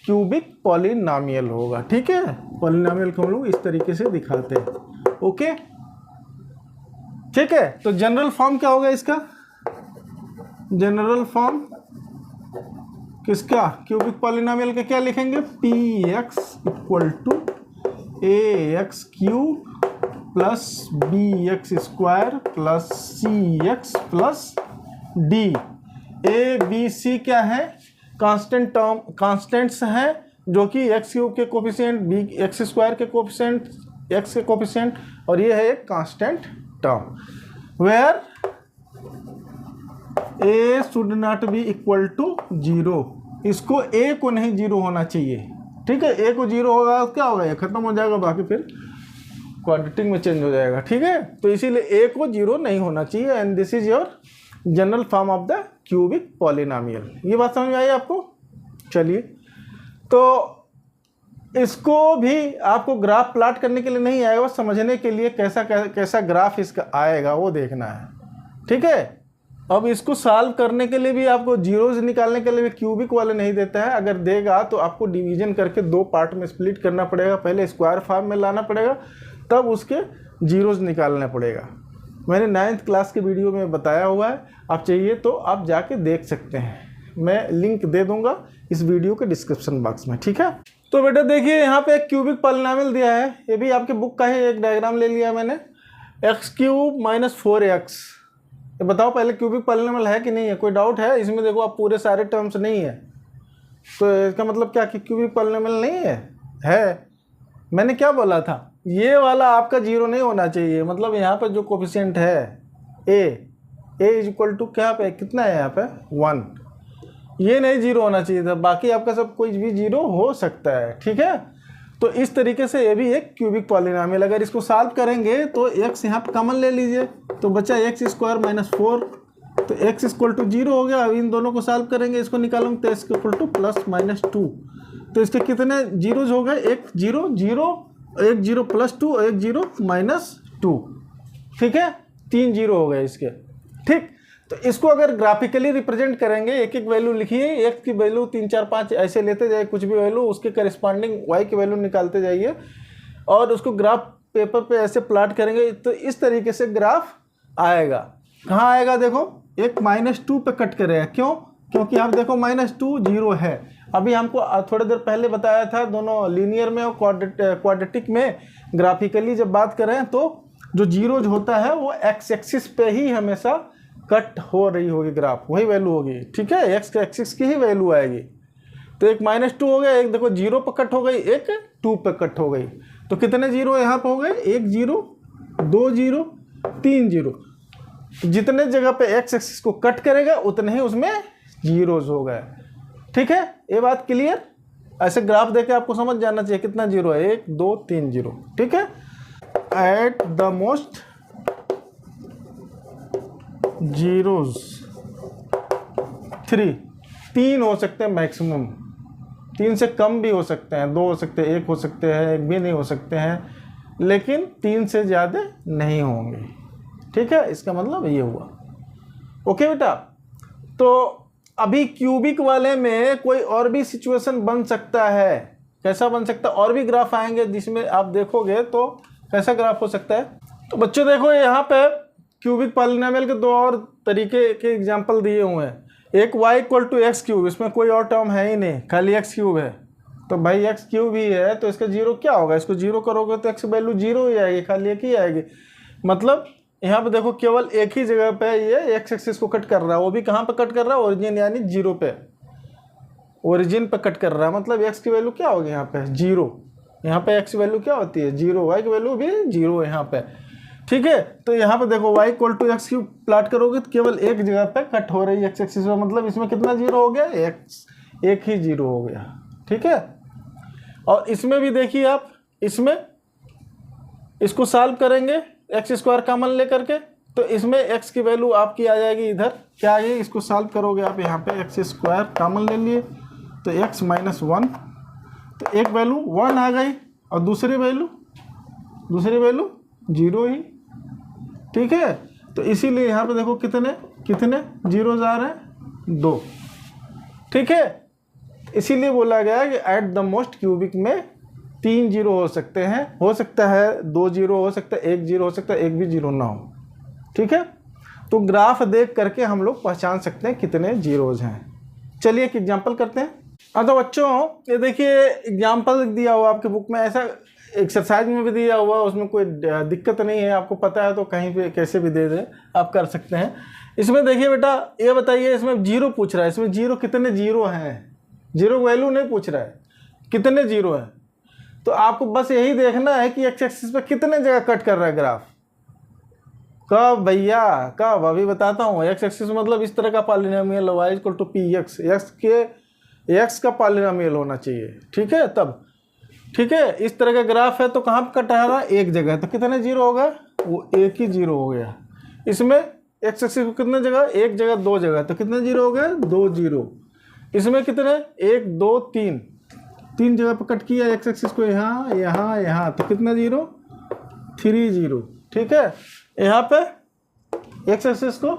क्यूबिक पॉलिनोमियल होगा। ठीक है, पॉलिनोमियल को हम लोग इस तरीके से दिखाते हैं। ओके, ठीक है। तो जनरल फॉर्म क्या होगा इसका? जनरल फॉर्म किसका? क्यूबिक पॉलिनोमियल का क्या लिखेंगे? px equal to ax³ plus bx² plus cx plus d। a b c क्या है? कांस्टेंट टर्म, कांस्टेंट्स हैं जो कि x³ के कोफिशिएंट, x² के कोफिशिएंट, x के कोफिशिएंट, और ये है एक constant term where a should not be equal to 0। इसको a को नहीं 0 होना चाहिए। ठीक है, a को 0 होगा क्या होगा, ये खत्म हो जाएगा, बाकी फिर क्वाड्रेटिक में चेंज हो जाएगा। ठीक है, तो इसीलिए a को 0 नहीं होना चाहिए। And this is your general form of the cubic polynomial. ये बात समझ में आई आपको? चलिए, तो इसको भी आपको ग्राफ प्लॉट करने के लिए नहीं आएगा, बस समझने के लिए कैसा ग्राफ इसका आएगा वो देखना है। ठीक है, अब इसको सॉल्व करने के लिए भी आपको जीरोज निकालने के लिए भी क्यूबिक वाले नहीं देता है। अगर देगा तो आपको डिवीजन करके 2 पार्ट में स्प्लिट करना पड़ेगा, पहले स्क्वायर फॉर्म में लाना पड़ेगा, तब उसके जीरोज निकालना पड़ेगा। मैंने 9th क्लास के वीडियो में बताया हुआ है, आप चाहिए तो आप जाके देख सकते हैं, मैं लिंक दे दूंगा इस वीडियो के डिस्क्रिप्शन बॉक्स में। ठीक है, तो बेटा देखिए यहाँ पे एक क्यूबिक पॉलिनोमियल दिया है, ये भी आपके बुक का ही एक डायग्राम ले लिया मैंने, x³ माइनस 4x। ये बताओ पहले क्यूबिक पॉलिनोमियल है कि नहीं है? कोई डाउट है इसमें? देखो आप पूरे सारे टर्म्स नहीं है, तो इसका मतलब क्या कि क्यूबिक पॉलिनोमियल नहीं है? मैंने क्या बोला था, ये वाला आपका 0 नहीं होना चाहिए। मतलब यहाँ पर जो कोफिशिएंट है a इज इक्वल टू क्या पे, कितना है यहाँ पे 1, ये नहीं 0 होना चाहिए था। बाकी आपका सब कोई भी 0 हो सकता है। ठीक है, तो इस तरीके से ये भी एक क्यूबिक पॉलिनोमियल। अगर इसको सॉल्व करेंगे तो x यहाँ पे कॉमन ले लीजिए, तो बचा x² माइनस 4, तो x इक्वल टू 0 हो गया। अब इन दोनों को सॉल्व करेंगे, इसको निकालूंगे तो x equal two plus minus 2, तो इसके कितने जीरोज हो गए? एक 0 0, एक 0 प्लस 2, एक 0 माइनस 2। ठीक है, 3 0 हो गए इसके। ठीक, तो इसको अगर ग्राफिकली रिप्रेजेंट करेंगे, एक एक वैल्यू लिखिए, x की वैल्यू 3 4 5 ऐसे लेते जाइए, कुछ भी वैल्यू, उसके करस्पॉन्डिंग y की वैल्यू निकालते जाइए और उसको ग्राफ पेपर पे ऐसे प्लॉट करेंगे, तो इस तरीके से ग्राफ आएगा। कहाँ आएगा? देखो एक -2 पे कट करेगा। क्यों? क्योंकि आप देखो -2 0 है। अभी हमको थोड़ी देर पहले बताया था, दोनों लीनियर में और क्वाड्रेटिक में ग्राफिकली जब बात करें तो जो जीरोज होता है वो एक्स एक्सिस पे ही हमेशा कट हो रही होगी, ग्राफ वही वैल्यू होगी। ठीक है, एक्स एक्सिस की ही वैल्यू आएगी। तो एक -2 हो गया, एक देखो 0 पे कट हो गई, एक 2 पे कट हो गई, तो कितने 0 यहाँ पे हो गए? 1 0, 2 0, 3 0। जितने जगह पे एक्स एक्सिस को कट करेगा उतने ही उसमें जीरोज हो गए। ठीक है, ये बात क्लियर? ऐसे ग्राफ देके आपको समझ जाना चाहिए कितना 0 है, 1 2 3 0। ठीक है, एट द मोस्ट जीरोज 3, 3 हो सकते हैं मैक्सिमम, 3 से कम भी हो सकते हैं, 2 हो सकते हैं, 1 हो सकते हैं, 1 भी नहीं हो सकते हैं, लेकिन 3 से ज़्यादा नहीं होंगे। ठीक है, इसका मतलब ये हुआ। ओके बेटा, तो अभी क्यूबिक वाले में कोई और भी सिचुएशन बन सकता है। कैसा बन सकता है? और भी ग्राफ आएंगे जिसमें आप देखोगे तो कैसा ग्राफ हो सकता है। तो बच्चों देखो, यहाँ पे क्यूबिक पॉलिनोमियल के 2 और तरीके के एग्जांपल दिए हुए हैं। एक y equal to x cube, इसमें कोई और टर्म है ही नहीं, खाली एक्स क्यूब है। तो भाई एक्स क्यूब ही है तो इसका जीरो क्या होगा? इसको जीरो करोगे तो एक्स वैल्यू जीरो ही आएगी, खाली एक ही आएगी। मतलब यहाँ पे देखो केवल एक ही जगह पे ये एक्स एक्सिस को कट कर रहा है, वो भी कहाँ पे कट कर रहा है? ओरिजिन यानी जीरो पे, ओरिजिन पे कट कर रहा है। मतलब एक्स की वैल्यू क्या होगी यहाँ पे? जीरो। यहाँ पे एक्स की वैल्यू क्या होती है? जीरो। वाई की वैल्यू भी जीरो है यहाँ पे। ठीक है, तो यहाँ पे देखो y equal to x cube plot करोगे तो केवल एक जगह पे कट हो रही है एक्स एक्सिस पे, मतलब इसमें कितना जीरो हो गया? एक ही जीरो हो गया। ठीक है, और इसमें भी देखिए आप, इसमें इसको सॉल्व करेंगे एक्स स्क्वायर कॉमन लेकर के, तो इसमें x की वैल्यू आपकी आ जाएगी इधर, क्या है? इसको सॉल्व करोगे आप, यहाँ पे एक्स स्क्वायर कॉमन ले लिए तो x माइनस 1, तो एक वैल्यू 1 आ गई और दूसरी वैल्यू जीरो ही। ठीक है, तो इसीलिए यहाँ पे देखो कितने जीरोज आ रहे हैं? 2। ठीक है, इसीलिए बोला गया कि एट द मोस्ट क्यूबिक में 3 जीरो हो सकते हैं, हो सकता है 2 जीरो हो सकता है, 1 जीरो हो सकता है, 1 भी जीरो ना हो। ठीक है, तो ग्राफ देख करके हम लोग पहचान सकते हैं कितने जीरोज हैं। चलिए एक एग्जांपल करते हैं। तो बच्चों ये देखिए एग्जांपल दिया हुआ आपके बुक में, ऐसा एक्सरसाइज में भी दिया हुआ, उसमें कोई दिक्कत नहीं है। आपको पता है तो कहीं पे कैसे भी दे दे आप कर सकते हैं। इसमें देखिए बेटा, ये बताइए, इसमें जीरो पूछ रहा है, इसमें जीरो कितने जीरो हैं? जीरो वैल्यू नहीं पूछ रहा है, कितने जीरो हैं। तो आपको बस यही देखना है कि एक्स एक्सिस पे कितने जगह कट कर रहा है ग्राफ। कब भैया? कब? अभी बताता हूँ। एक्स एक्सिस मतलब इस तरह का polynomial y equal to p x, x का पॉलिनोमियल होना चाहिए। ठीक है, तब ठीक है, इस तरह का ग्राफ है तो कहाँ पर कट रहा है? एक जगह। तो कितने जीरो होगा? वो एक ही जीरो हो गया। इसमें एक्स एक्सिस को कितने जगह? एक जगह, 2 जगह, तो कितने जीरो हो गए? 2 जीरो। इसमें कितने? 1 2 3 जगह पर कट किया एक्स एक्सिस को, यहाँ, तो कितना जीरो? 3 जीरो। ठीक है, यहाँ पे एक्स एक्सिस को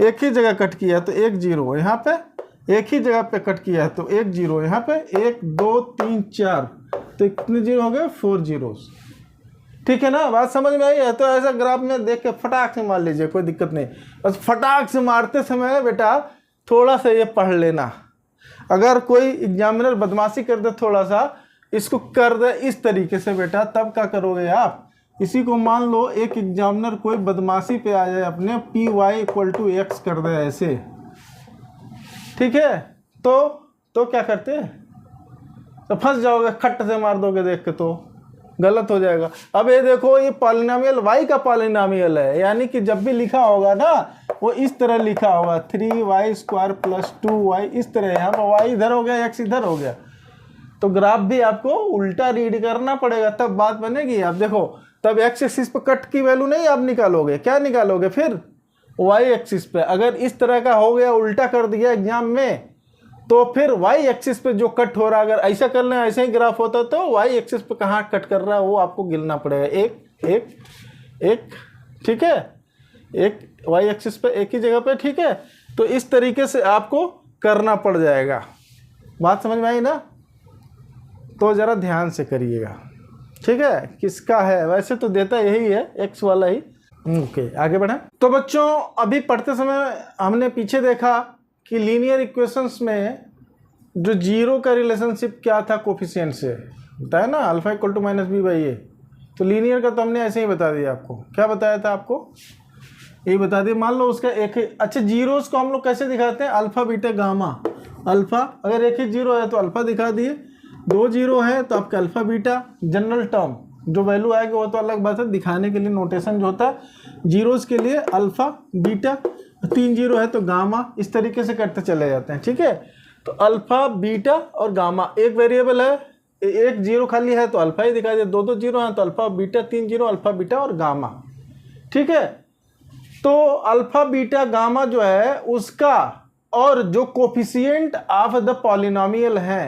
एक ही जगह कट किया तो 1 जीरो, यहाँ पे एक ही जगह पे कट किया है तो 1 जीरो, यहाँ पे 1 2 3 4, तो कितने जीरो हो गए? 4 जीरोस। ठीक है ना, बात समझ में आई है? तो ऐसा ग्राफ में देख के फटाक से मार लीजिए, कोई दिक्कत नहीं। बस फटाक से मारते समय बेटा थोड़ा सा ये पढ़ लेना। अगर कोई एग्जामिनर बदमाशी कर दे, थोड़ा सा इसको कर दे इस तरीके से बेटा, तब क्या करोगे आप? इसी को मान लो एक एग्जामिनर कोई बदमाशी पे आ जाए, अपने p y equal to x कर दे ऐसे। ठीक है, तो क्या करते हैं? तो फंस जाओगे, खट से मार दोगे देख के, तो गलत हो जाएगा। अब ये देखो, ये पॉलिनोमियल y का पॉलिनोमियल है, यानी कि जब भी लिखा होगा ना वो इस तरह लिखा होगा 3y स्क्वायर प्लस 2y, इस तरह। यहाँ पर y इधर हो गया, x इधर हो गया, तो ग्राफ भी आपको उल्टा रीड करना पड़ेगा, तब बात बनेगी। आप देखो, तब एक्स एक्सिस पे कट की वैल्यू नहीं आप निकालोगे, क्या निकालोगे फिर? वाई एक्सिस पे। अगर इस तरह का हो गया, उल्टा कर दिया एग्जाम में, तो फिर वाई एक्सिस पे जो कट हो रहा है, अगर ऐसा कर लें, ऐसे ही ग्राफ होता तो वाई एक्सिस पे कहाँ कट कर रहा है वो आपको गिनना पड़ेगा। एक ठीक है, एक वाई एक्सिस पे एक ही जगह पे। ठीक है, तो इस तरीके से आपको करना पड़ जाएगा। बात समझ में आई ना? तो ज़रा ध्यान से करिएगा। ठीक है, किसका है? वैसे तो देता यही है, एक्स वाला ही। ओके, आगे बढ़ें। तो बच्चों अभी पढ़ते समय हमने पीछे देखा कि लीनियर इक्वेशंस में जो जीरो का रिलेशनशिप क्या था कोफिशिएंट से, बताया ना, alpha equal to minus b by a. तो लीनियर का तो हमने ऐसे ही बता दिया आपको। क्या बताया था आपको? यही बता दिया। मान लो उसका एक ही, अच्छा जीरोस को हम लोग कैसे दिखाते हैं? Alpha beta gamma. अल्फा अगर एक ही जीरो है तो अल्फा दिखा दिए, 2 जीरो है तो आपका अल्फा बीटा। जनरल टर्म जो वैल्यू आएगी वो तो अलग बात है, दिखाने के लिए नोटेशन जो होता है जीरोस के लिए अल्फा बीटा, 3 जीरो है तो गामा, इस तरीके से करते चले जाते हैं। ठीक है, तो अल्फा बीटा और गामा, एक वेरिएबल है, एक जीरो खाली है तो अल्फा ही दिखाई दे, 2 जीरो हैं तो alpha beta, 3 zero alpha beta और गामा। ठीक है, तो अल्फा बीटा गामा जो है उसका और जो कोफिशिएंट ऑफ द पॉलिनोमियल है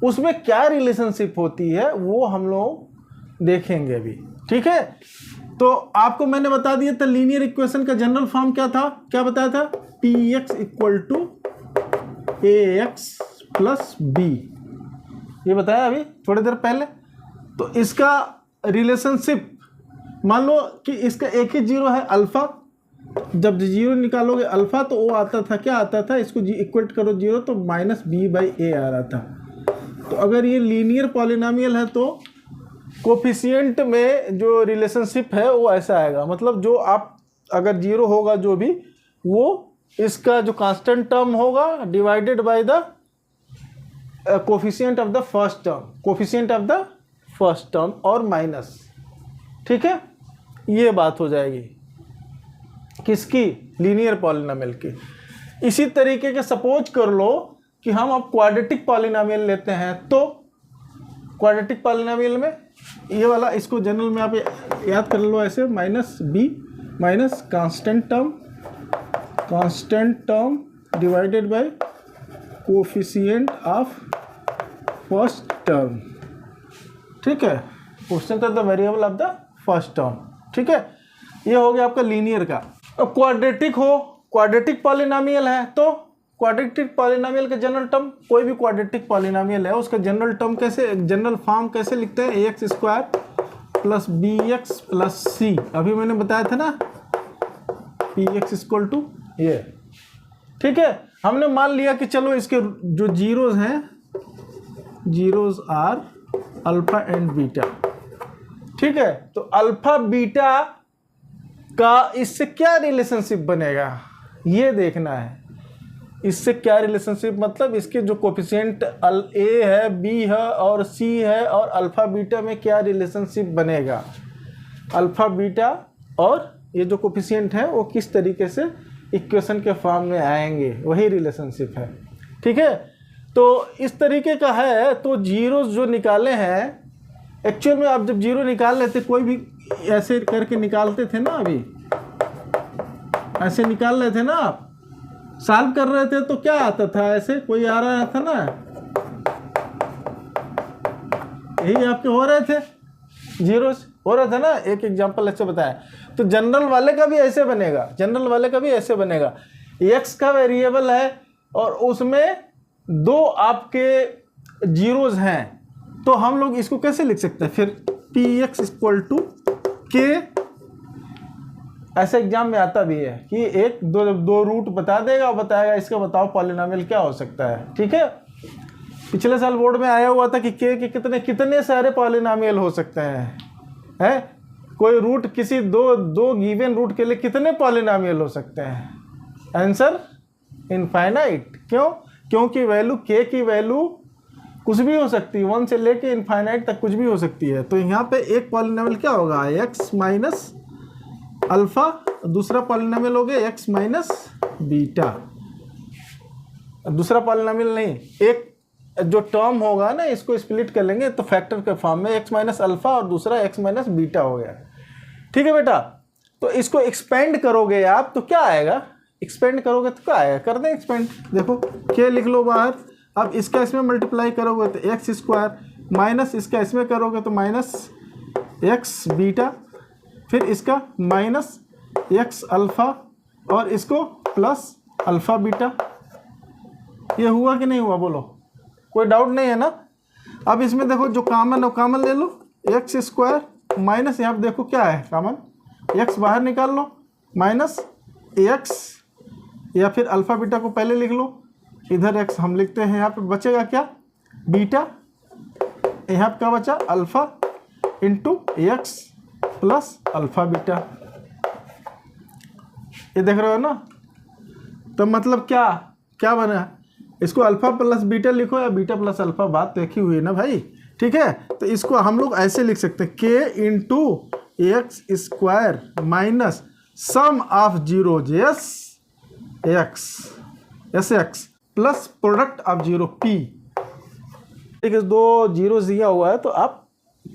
उसमें क्या रिलेशनशिप होती है वो हम लोग देखेंगे अभी, ठीक है। तो आपको मैंने बता दिया था लीनियर इक्वेशन का जनरल फॉर्म क्या था, क्या बताया था, px equal to ax plus b, ये बताया अभी थोड़ी देर पहले। तो इसका रिलेशनशिप मान लो कि इसका एक ही जीरो है अल्फा, जब जीरो निकालोगे अल्फा तो वो आता था, क्या आता था, इसको इक्वेट करो जीरो तो माइनस बी बाई ए आ रहा था। तो अगर ये लीनियर पॉलिनोमियल है तो कोफिशिएंट में जो रिलेशनशिप है वो ऐसा आएगा, मतलब जो आप अगर जीरो होगा जो भी वो इसका जो कांस्टेंट टर्म होगा divided by the coefficient of the first term, coefficient of the first term और माइनस, ठीक है। ये बात हो जाएगी किसकी, लीनियर पॉलिनोमियल की। इसी तरीके के सपोज कर लो कि हम अब क्वाड्रेटिक पॉलिनोमियल लेते हैं, तो क्वाड्रेटिक पॉलिनोमियल में ये वाला इसको जनरल में आप याद कर लो ऐसे, minus b minus constant term divided by coefficient of first term, ठीक है, coefficient of the variable of the first term, ठीक है। ये हो गया आपका लीनियर का। अब क्वाड्रेटिक हो, क्वाड्रेटिक पॉलिनोमियल है तो क्वाड्रेटिक पॉलिनोमियल का जनरल टर्म, कोई भी क्वाड्रेटिक पॉलिनोमियल है उसका जनरल टर्म कैसे, जनरल फॉर्म कैसे लिखते हैं, a x square plus b x plus c, अभी मैंने बताया था ना, पी एक्स इक्वल टू ये, ठीक है। हमने मान लिया कि चलो इसके जो जीरोज हैं, zeros are alpha and beta, ठीक है। तो अल्फा बीटा का इससे क्या रिलेशनशिप बनेगा ये देखना है। इससे क्या रिलेशनशिप, मतलब इसके जो कोफिशिएंट ए है, बी है और सी है और अल्फा बीटा में क्या रिलेशनशिप बनेगा, अल्फा बीटा और ये जो कोफिशिएंट है वो किस तरीके से इक्वेशन के फॉर्म में आएंगे, वही रिलेशनशिप है, ठीक है। तो इस तरीके का है। तो जीरोस जो निकाले हैं, एक्चुअल में आप जब जीरो निकाल लेते, कोई भी ऐसे करके निकालते थे ना, अभी ऐसे निकाल रहे थे ना, आप सॉल्व कर रहे थे तो क्या आता था, ऐसे कोई आ रहा था ना, यही आपके हो रहे थे, जीरोस हो रहा था ना। एक एग्जांपल ऐसे बताया। तो जनरल वाले का भी ऐसे बनेगा, जनरल वाले का भी ऐसे बनेगा, एक्स का वेरिएबल है और उसमें दो आपके जीरोस हैं, तो हम लोग इसको कैसे लिख सकते हैं फिर, पी एक्स इक्वल टू के, ऐसे एग्जाम में आता भी है कि एक दो रूट बता देगा और बताएगा इसका बताओ पॉलिनोमियल क्या हो सकता है, ठीक है। पिछले साल बोर्ड में आया हुआ था कि के कितने सारे पॉलिनोमियल हो सकते हैं, कोई रूट किसी दो गिवन रूट के लिए कितने पॉलिनोमियल हो सकते हैं, आंसर इनफाइनाइट। क्यों, क्योंकि वैल्यू के की वैल्यू कुछ भी हो सकती है, 1 से लेके इनफाइनाइट तक कुछ भी हो सकती है। तो यहाँ पे एक पॉलिनोमियल क्या होगा, एक्स माइनस अल्फा, दूसरा पॉलिनोमियल हो गया एक्स माइनस बीटा, दूसरा पॉलिनोमियल नहीं, एक जो टर्म होगा ना इसको स्प्लिट कर लेंगे तो फैक्टर के फॉर्म में एक्स माइनस अल्फा और दूसरा एक्स माइनस बीटा हो गया, ठीक है बेटा। तो इसको एक्सपेंड करोगे आप तो क्या आएगा, एक्सपेंड करोगे तो क्या आएगा, कर दें एक्सपेंड, देखो के लिख लो बाहर। अब इसका इसमें मल्टीप्लाई करोगे तो एक्स स्क्वायर, माइनस इसका इसमें करोगे तो माइनस एक्स बीटा, फिर इसका माइनस एक्स अल्फा और इसको प्लस अल्फा बीटा। ये हुआ कि नहीं हुआ, बोलो, कोई डाउट नहीं है ना। अब इसमें देखो जो कॉमन है कॉमन ले लो, एक्स स्क्वायर माइनस, यहाँ पे देखो क्या है कॉमन, एक्स बाहर निकाल लो, माइनस एक्स, या फिर अल्फा बीटा को पहले लिख लो, इधर एक्स हम लिखते हैं, यहाँ पे बचेगा क्या, बीटा, यहाँ पे क्या बचा, alpha into x plus alpha beta, ये देख रहे हो ना। तो मतलब क्या क्या बना, इसको अल्फा प्लस बीटा लिखो या बीटा प्लस अल्फा, बात तो एक ही हुई ना भाई, ठीक है। तो इसको हम लोग ऐसे लिख सकते हैं, के into x square minus sum of zeros S x plus product of zero P, ठीक है। दो जीरो दिया हुआ है तो आप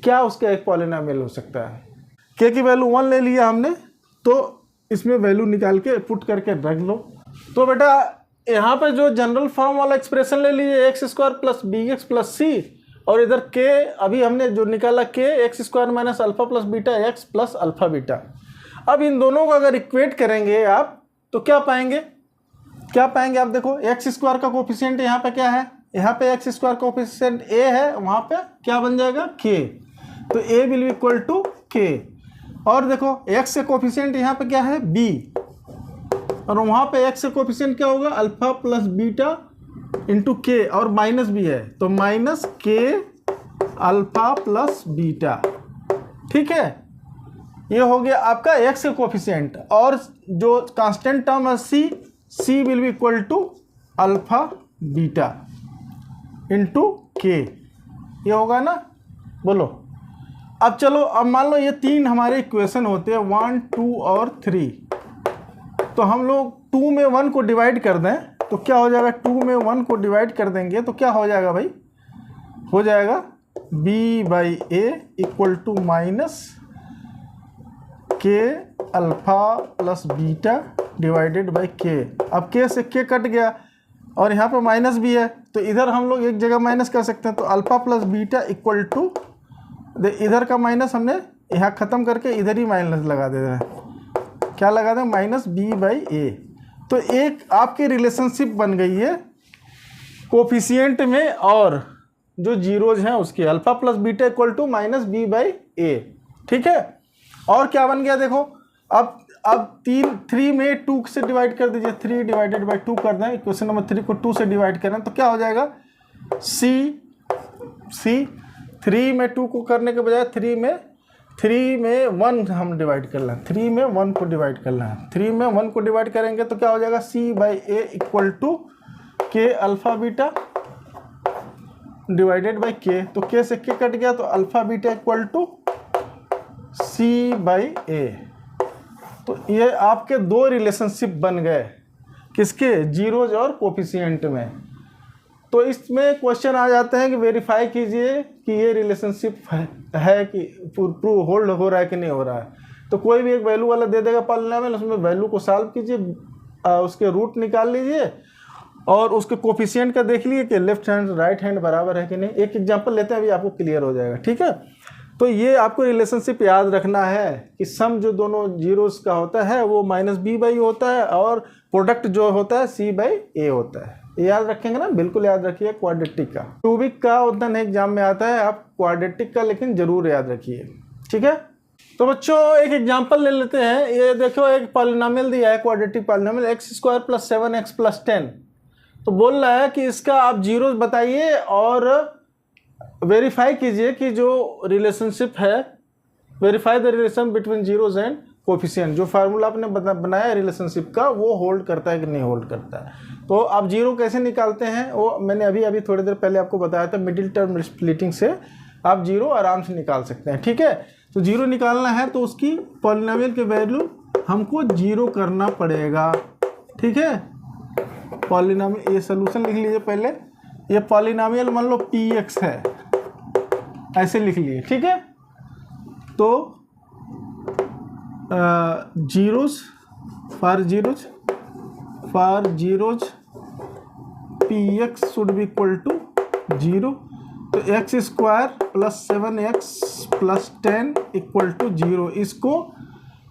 क्या उसका एक पॉलिनोमियल हो सकता है, के की वैल्यू 1 ले लिया हमने, तो इसमें वैल्यू निकाल के पुट करके रख लो। तो बेटा यहाँ पे जो जनरल फॉर्म वाला एक्सप्रेशन ले लीजिए x square plus b x plus c, और इधर के अभी हमने जो निकाला के x square minus alpha plus beta x plus alpha beta. अब इन दोनों को अगर इक्वेट करेंगे आप तो क्या पाएंगे, क्या पाएंगे आप देखो, एक्स स्क्वायर का कोफिशिएंट यहाँ पे क्या है, यहाँ पे एक्स स्क्वायर कोफिशिएंट ए है, वहाँ पे क्या बन जाएगा के, तो ए विल बी इक्वल टू के। और देखो एक्स का कोफिशिएंट यहाँ पे क्या है बी, और वहाँ पे एक्स का कोफिशिएंट क्या होगा अल्फा प्लस बीटा इंटू के, और माइनस भी है तो minus k alpha plus beta. ठीक है, ये हो गया आपका एक्स का कोफिशिएंट, और जो कांस्टेंट टर्म है c will be equal to alpha beta into k, ये होगा ना, बोलो। अब चलो, अब मान लो ये तीन हमारे इक्वेशन होते हैं 1 2 और 3, तो हम लोग 2 में 1 को डिवाइड कर दें तो क्या हो जाएगा, 2 में 1 को डिवाइड कर देंगे तो क्या हो जाएगा भाई, हो जाएगा b by a equal to minus k alpha plus beta divided by k. अब के से के कट गया और यहाँ पर माइनस भी है, तो इधर हम लोग एक जगह माइनस कर सकते हैं, तो alpha plus beta equal to, इधर का माइनस हमने यहाँ ख़त्म करके इधर ही माइनस लगा दे रहे हैं, क्या लगा दें माइनस बी बाई ए। तो एक आपकी रिलेशनशिप बन गई है कोफिशिएंट में और जो जीरोज हैं उसके, alpha plus beta equal to minus b by a. ठीक है, और क्या बन गया देखो, अब 3 में 2 से डिवाइड कर दीजिए, 3 डिवाइडेड बाई 2 कर दें, क्वेश्चन नंबर 3 को 2 से डिवाइड करें तो क्या हो जाएगा सी 3 में 2 को करने के बजाय 3 में 1 हम डिवाइड कर लें, 3 में 1 को डिवाइड कर लें, 3 में 1 को डिवाइड करेंगे तो क्या हो जाएगा c by a equal to k alpha beta divided by k, तो के से के कट गया तो alpha beta equal to c by a. तो ये आपके दो रिलेशनशिप बन गए, किसके, जीरोज और कोफिशिएंट में। तो इसमें क्वेश्चन आ जाते हैं कि वेरीफाई कीजिए कि ये रिलेशनशिप है कि प्रूव होल्ड हो रहा है कि नहीं हो रहा है। तो कोई भी एक वैल्यू वाला दे देगा पॉलिनोमियल, उसमें वैल्यू को सॉल्व कीजिए, उसके रूट निकाल लीजिए और उसके कोफिशिएंट का देख लीजिए कि लेफ्ट हैंड राइट हैंड बराबर है कि नहीं। एक एग्जांपल लेते हैं, अभी आपको क्लियर हो जाएगा। ठीक है, तो ये आपको रिलेशनशिप याद रखना है कि सम जो दोनों जीरोस का होता है वो माइनस बी बाई होता है और प्रोडक्ट जो होता है सी बाई ए होता है। ये याद रखेंगे ना, बिल्कुल याद रखिए। क्वाड्रेटिक का, क्यूबिक का उतना नहीं एग्जाम में आता है, आप क्वाड्रेटिक का लेकिन जरूर याद रखिए। ठीक है, तो बच्चों एक एग्जांपल ले लेते हैं। ये देखो एक पॉलिनोमियल दिया है, quadratic polynomial x square plus 7x plus 10। तो बोल रहा है कि इसका आप जीरोस बताइए और वेरीफाई कीजिए कि जो रिलेशनशिप है, verify the relation between zeros and coefficient. जो फार्मूला आपने बनाया रिलेशनशिप का वो होल्ड करता है कि नहीं होल्ड करता है। तो आप जीरो कैसे निकालते हैं वो मैंने अभी थोड़ी देर पहले आपको बताया था। मिडिल टर्म स्प्लिटिंग से आप जीरो आराम से निकाल सकते हैं। ठीक है, तो जीरो निकालना है तो उसकी पॉलिनोमियल के वैल्यू हमको जीरो करना पड़ेगा। ठीक है, पॉलिनोमियल, ये सोल्यूशन लिख लीजिए पहले। ये पॉलिनोमियल मान लो px है, ऐसे लिख लिए। ठीक है, तो zeros for zeros px should be equal to 0। तो x square plus 7x plus 10 equal to 0। इसको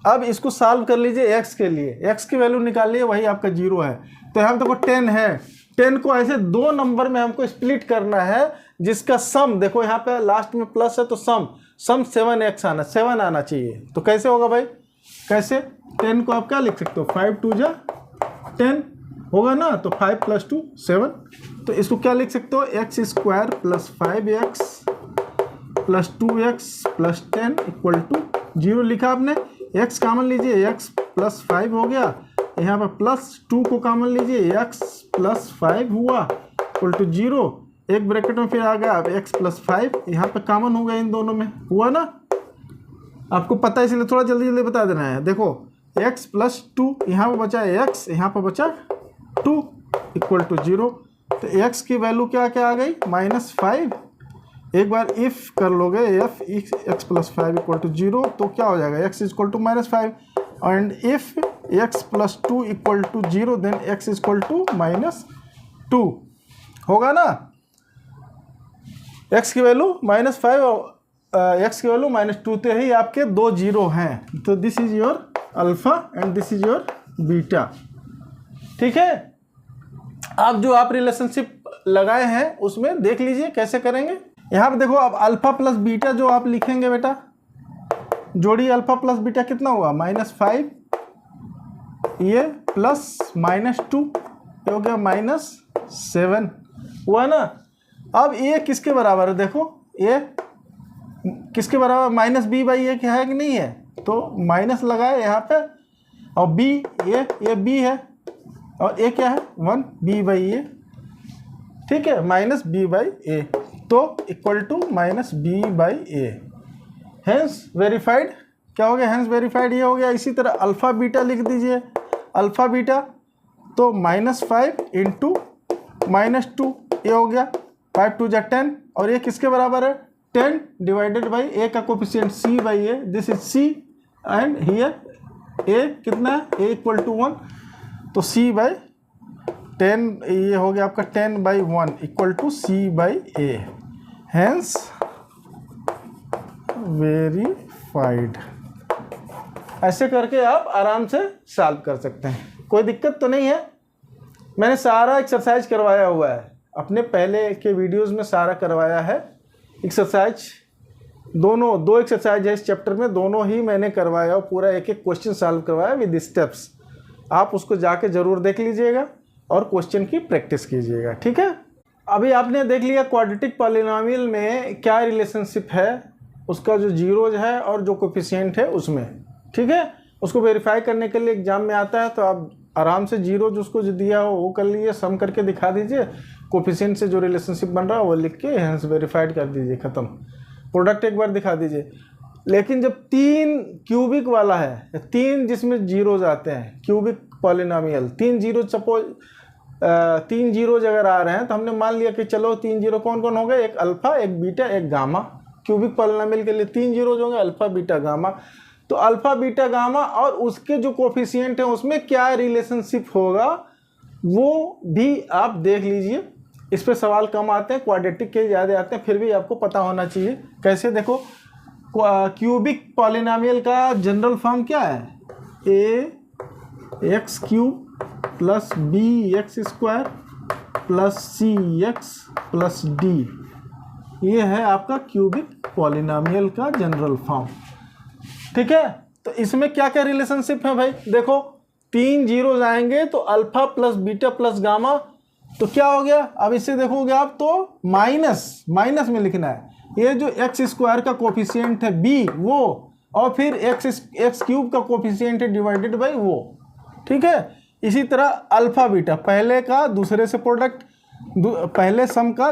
अब इसको सॉल्व कर लीजिए x के लिए, x की वैल्यू निकालिए, वही आपका 0 है। तो यहाँ देखो 10 है, 10 को ऐसे दो नंबर में हमको स्प्लिट करना है जिसका सम, देखो यहाँ पे लास्ट में प्लस है तो सम 7x आना, 7 आना चाहिए। तो कैसे होगा भाई, कैसे, 10 को आप क्या लिख सकते हो, 5 2 जा 10 होगा ना, तो 5 प्लस 2 7। तो इसको क्या लिख सकते हो, x square plus 5x plus 2x plus 10 equal to 0 लिखा आपने। x कॉमन लीजिए, x प्लस 5 हो गया, यहाँ पर प्लस 2 को कॉमन लीजिए, x प्लस 5 हुआ इक्वल टू 0। एक ब्रैकेट में फिर आ गया अब x प्लस 5, यहाँ पे कॉमन हो गया, इन दोनों में हुआ ना, आपको पता है इसलिए थोड़ा जल्दी जल्दी बता देना है। देखो x प्लस 2, यहाँ पर बचा x, यहाँ पर बचा 2 इक्वल टू 0। तो x की वैल्यू क्या क्या आ गई, -5। एक बार इफ कर लोगे f x plus 5 equal to 0 तो क्या हो जाएगा, x equal to -5। And if x plus 2 equal to 0 then x equal to -2 होगा ना। x की वैल्यू -5 और x की वैल्यू -2 तो ही आपके 2 जीरो हैं, तो this is your alpha and this is your beta. ठीक है, अब जो आप रिलेशनशिप लगाए हैं उसमें देख लीजिए कैसे करेंगे। यहाँ पे देखो, अब अल्फा प्लस बीटा जो आप लिखेंगे बेटा, जोड़ी अल्फा प्लस बीटा कितना हुआ, -5 ये प्लस -2 ये हो गया -7 हुआ ना। अब ये किसके बराबर है, देखो ये किसके बराबर, -b/a क्या है कि नहीं है, तो माइनस लगाए यहाँ पे, और b ये b है और a क्या है 1 b/a, ठीक है, -b/a, तो equal to -b/a। Hence verified क्या हो गया, हेंस वेरीफाइड ये हो गया। इसी तरह अल्फ़ा बीटा लिख दीजिए, अल्फ़ा बीटा तो -5 इंटू -2 ये हो गया, 5 2 जा 10, और ये किसके बराबर है 10 डिवाइडेड बाई a का coefficient c/a, this is c and here a कितना है, a इक्वल टू 1, तो c/10 ये हो गया आपका 10/1 equal to c/a, hence verified. ऐसे करके आप आराम से सॉल्व कर सकते हैं, कोई दिक्कत तो नहीं है। मैंने सारा एक्सरसाइज करवाया हुआ है, अपने पहले के वीडियोस में सारा करवाया है एक्सरसाइज, दोनों 2 एक्सरसाइज है इस चैप्टर में, दोनों ही मैंने करवाया और पूरा एक एक क्वेश्चन सॉल्व करवाया विद स्टेप्स। आप उसको जाके ज़रूर देख लीजिएगा और क्वेश्चन की प्रैक्टिस कीजिएगा, ठीक है। अभी आपने देख लिया क्वाड्रेटिक पॉलिनोमियल में क्या रिलेशनशिप है, उसका जो जीरोज है और जो कोफिशिएंट है उसमें, ठीक है। उसको वेरीफाई करने के लिए एग्जाम में आता है, तो आप आराम से जीरोज उसको जो दिया हो वो कर लीजिए, सम करके दिखा दीजिए, कोफिशिएंट से जो रिलेशनशिप बन रहा है वो लिख के हेंस वेरीफाइड कर दीजिए, ख़त्म। प्रोडक्ट एक बार दिखा दीजिए। लेकिन जब 3 क्यूबिक वाला है, 3 जिसमें जीरोज आते हैं, cubic polynomial 3 zero, suppose 3 zeros अगर आ रहे हैं तो हमने मान लिया कि चलो 3 जीरो कौन कौन हो गए, एक अल्फ़ा एक बीटा एक गामा। क्यूबिक पॉलिनोमियल के लिए 3 जीरोज होंगे, अल्फ़ा बीटा गामा। तो अल्फ़ा बीटा गामा और उसके जो कोफिशिएंट हैं उसमें क्या रिलेशनशिप होगा वो भी आप देख लीजिए। इस पे सवाल कम आते हैं, क्वाड्रेटिक के ज़्यादा आते हैं, फिर भी आपको पता होना चाहिए कैसे। देखो, क्यूबिक पॉलिनोमियल का जनरल फॉर्म क्या है, ax³ plus bx² plus cx plus d, ये है आपका क्यूबिक पॉलिनोमियल का जनरल फॉर्म, ठीक है। तो इसमें क्या क्या रिलेशनशिप है भाई, देखो 3 जीरोज आएंगे तो alpha plus beta plus gamma, तो क्या हो गया, अब इससे देखोगे आप तो माइनस में लिखना है, ये जो x² का कोफिशिएंट है b वो, और फिर x³ का कोफिशिएंट है डिवाइडेड बाई वो, ठीक है। इसी तरह अल्फा बीटा, पहले का दूसरे से प्रोडक्ट, पहले सम का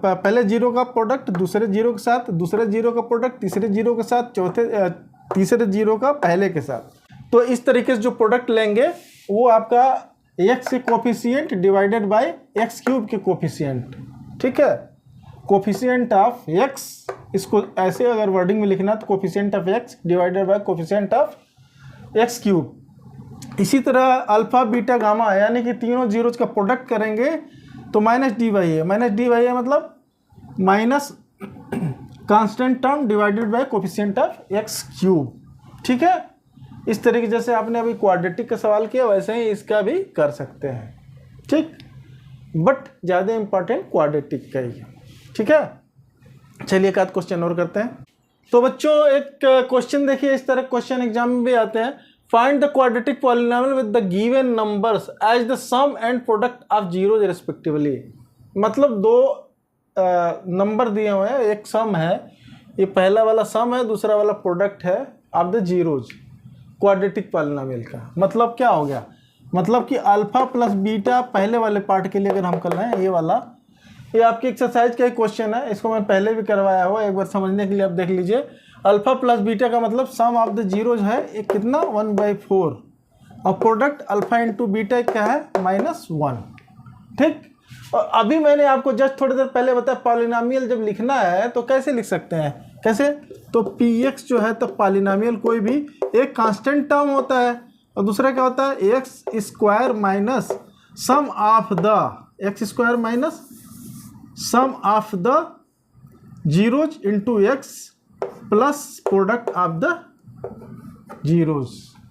पहले जीरो का प्रोडक्ट दूसरे जीरो के साथ, दूसरे जीरो का प्रोडक्ट तीसरे जीरो के साथ, तीसरे जीरो का पहले के साथ। तो इस तरीके से जो प्रोडक्ट लेंगे वो आपका x के कोफिशिएंट डिवाइडेड बाय x³ के कोफिशिएंट, ठीक है। कोफिशिएंट ऑफ x, इसको ऐसे अगर वर्डिंग में लिखना तो coefficient of x divided by coefficient of x³। इसी तरह अल्फा बीटा गामा यानी कि तीनों जीरोज का प्रोडक्ट करेंगे तो -d/a, -d/a मतलब minus constant term divided by coefficient of x³, ठीक है। इस तरीके जैसे आपने अभी क्वाड्रेटिक का सवाल किया वैसे ही इसका भी कर सकते हैं, ठीक, बट ज़्यादा इंपॉर्टेंट क्वाड्रेटिक का ही है, ठीक है। चलिए एक आध क्वेश्चन और करते हैं। तो बच्चों एक क्वेश्चन देखिए, इस तरह क्वेश्चन एग्जाम में भी आते हैं। Find the quadratic polynomial with the given numbers as the sum and product of zeros respectively. मतलब 2 नंबर दिए हुए हैं, एक सम है, ये पहला वाला सम है, दूसरा वाला प्रोडक्ट है of the zeros quadratic polynomial का। मतलब क्या हो गया, मतलब कि अल्फा प्लस बीटा पहले वाले पार्ट के लिए अगर हम कर रहे हैं, ये वाला, ये आपकी एक्सरसाइज का एक क्वेश्चन है, इसको मैं पहले भी करवाया हुआ, एक बार समझने के लिए आप देख लीजिए। अल्फा प्लस बीटा का मतलब सम ऑफ द जीरोज है, एक कितना 1/4, और प्रोडक्ट अल्फा इंटू बीटा क्या है -1, ठीक। और अभी मैंने आपको जस्ट थोड़ी देर पहले बताया पॉलिनोमियल जब लिखना है तो कैसे लिख सकते हैं कैसे? तो पी एक्स जो है तो पॉलिनोमियल कोई भी एक कांस्टेंट टर्म होता है और दूसरा क्या होता है x square minus sum of the x square minus sum of the zeros into x plus product of the zeros,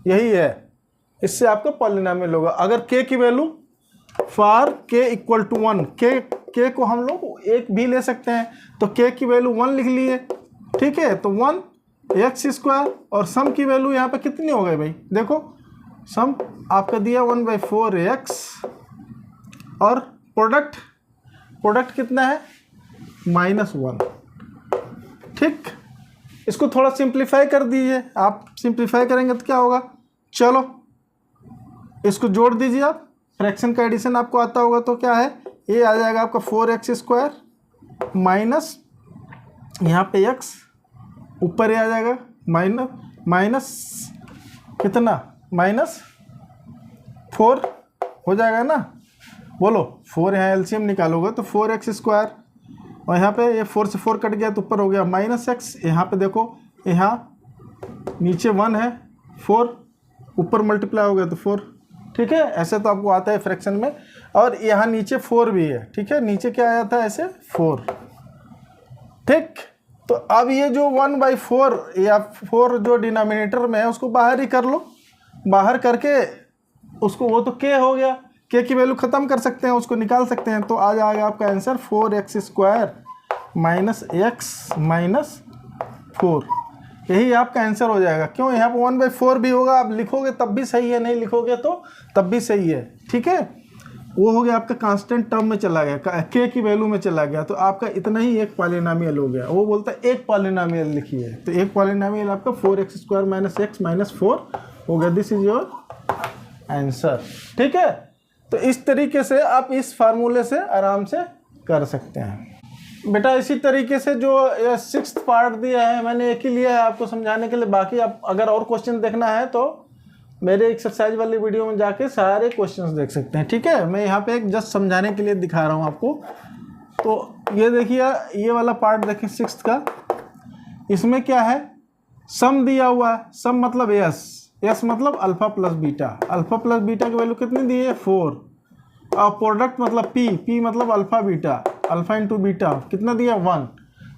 यही है। इससे आपका पॉलिनोमियल होगा। अगर के की वैल्यू फॉर के इक्वल टू 1, के को हम लोग एक भी ले सकते हैं, तो के की वैल्यू 1 लिख लिए, ठीक है। तो 1 एक्स स्क्वायर और सम की वैल्यू यहाँ पे कितनी हो गई भाई, देखो सम आपका दिया 1/4 एक्स और प्रोडक्ट कितना है -1, ठीक। इसको थोड़ा सिंप्लीफाई कर दीजिए, आप सिंप्लीफाई करेंगे तो क्या होगा, चलो इसको जोड़ दीजिए आप, फ्रैक्शन का एडिशन आपको आता होगा तो क्या है, ये आ जाएगा आपका 4x स्क्वायर माइनस यहाँ पे x ऊपर ये आ जाएगा माइनस कितना -4 हो जाएगा ना, बोलो 4 यहाँ एलसीएम निकालोगे तो 4x स्क्वायर और यहाँ पे ये 4 से 4 कट गया तो ऊपर हो गया -x, यहाँ पे देखो यहाँ नीचे 1 है, 4 ऊपर मल्टीप्लाई हो गया तो 4, ठीक है। ऐसे तो आपको आता है फ्रैक्शन में, और यहाँ नीचे 4 भी है, ठीक है, नीचे क्या आया था ऐसे 4, ठीक। तो अब ये जो 1/4 या 4 जो डिनोमिनेटर में है उसको बाहर ही कर लो, बाहर करके उसको वो तो के हो गया, के की वैल्यू ख़त्म कर सकते हैं, उसको निकाल सकते हैं, तो आ जाएगा आपका answer 4x square minus x minus 4, यही आपका आंसर हो जाएगा। क्यों, यहाँ पर 1/4 भी होगा, आप लिखोगे तब भी सही है, नहीं लिखोगे तो तब भी सही है, ठीक है। वो हो गया आपका कांस्टेंट टर्म में चला गया, के की वैल्यू में चला गया, तो आपका इतना ही एक पॉलिनोमियल हो गया। वो बोलता है एक पॉलिनोमियल लिखिए, तो एक पॉलिनोमियल आपका 4x square minus x minus 4 हो गया, दिस इज योर आंसर, ठीक है। तो इस तरीके से आप इस फार्मूले से आराम से कर सकते हैं बेटा। इसी तरीके से जो 6th पार्ट दिया है मैंने एक ही लिया है आपको समझाने के लिए, बाकी आप अगर और क्वेश्चन देखना है तो मेरे एक्सरसाइज वाली वीडियो में जाके सारे क्वेश्चंस देख सकते हैं, ठीक है। मैं यहाँ पे एक जस्ट समझाने के लिए दिखा रहा हूँ आपको। तो ये देखिए, ये वाला पार्ट देखिए 6th का, इसमें क्या है, सम दिया हुआ है, सम मतलब एस मतलब alpha plus beta, alpha plus beta की वैल्यू कितनी दी है 4, और प्रोडक्ट मतलब पी मतलब alpha beta, alpha into beta कितना दिया 1।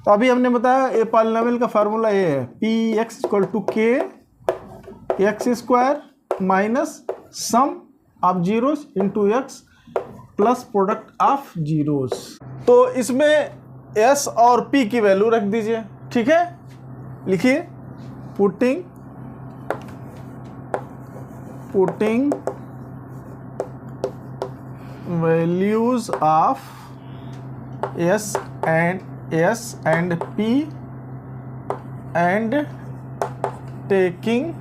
तो अभी हमने बताया ये पॉलिनोमियल का फार्मूला ये है, पी एक्स इक्वल टू के x square minus sum of zeros into x plus product of zeros. तो इसमें एस और पी की वैल्यू रख दीजिए, ठीक है। लिखिए putting values of S and P and taking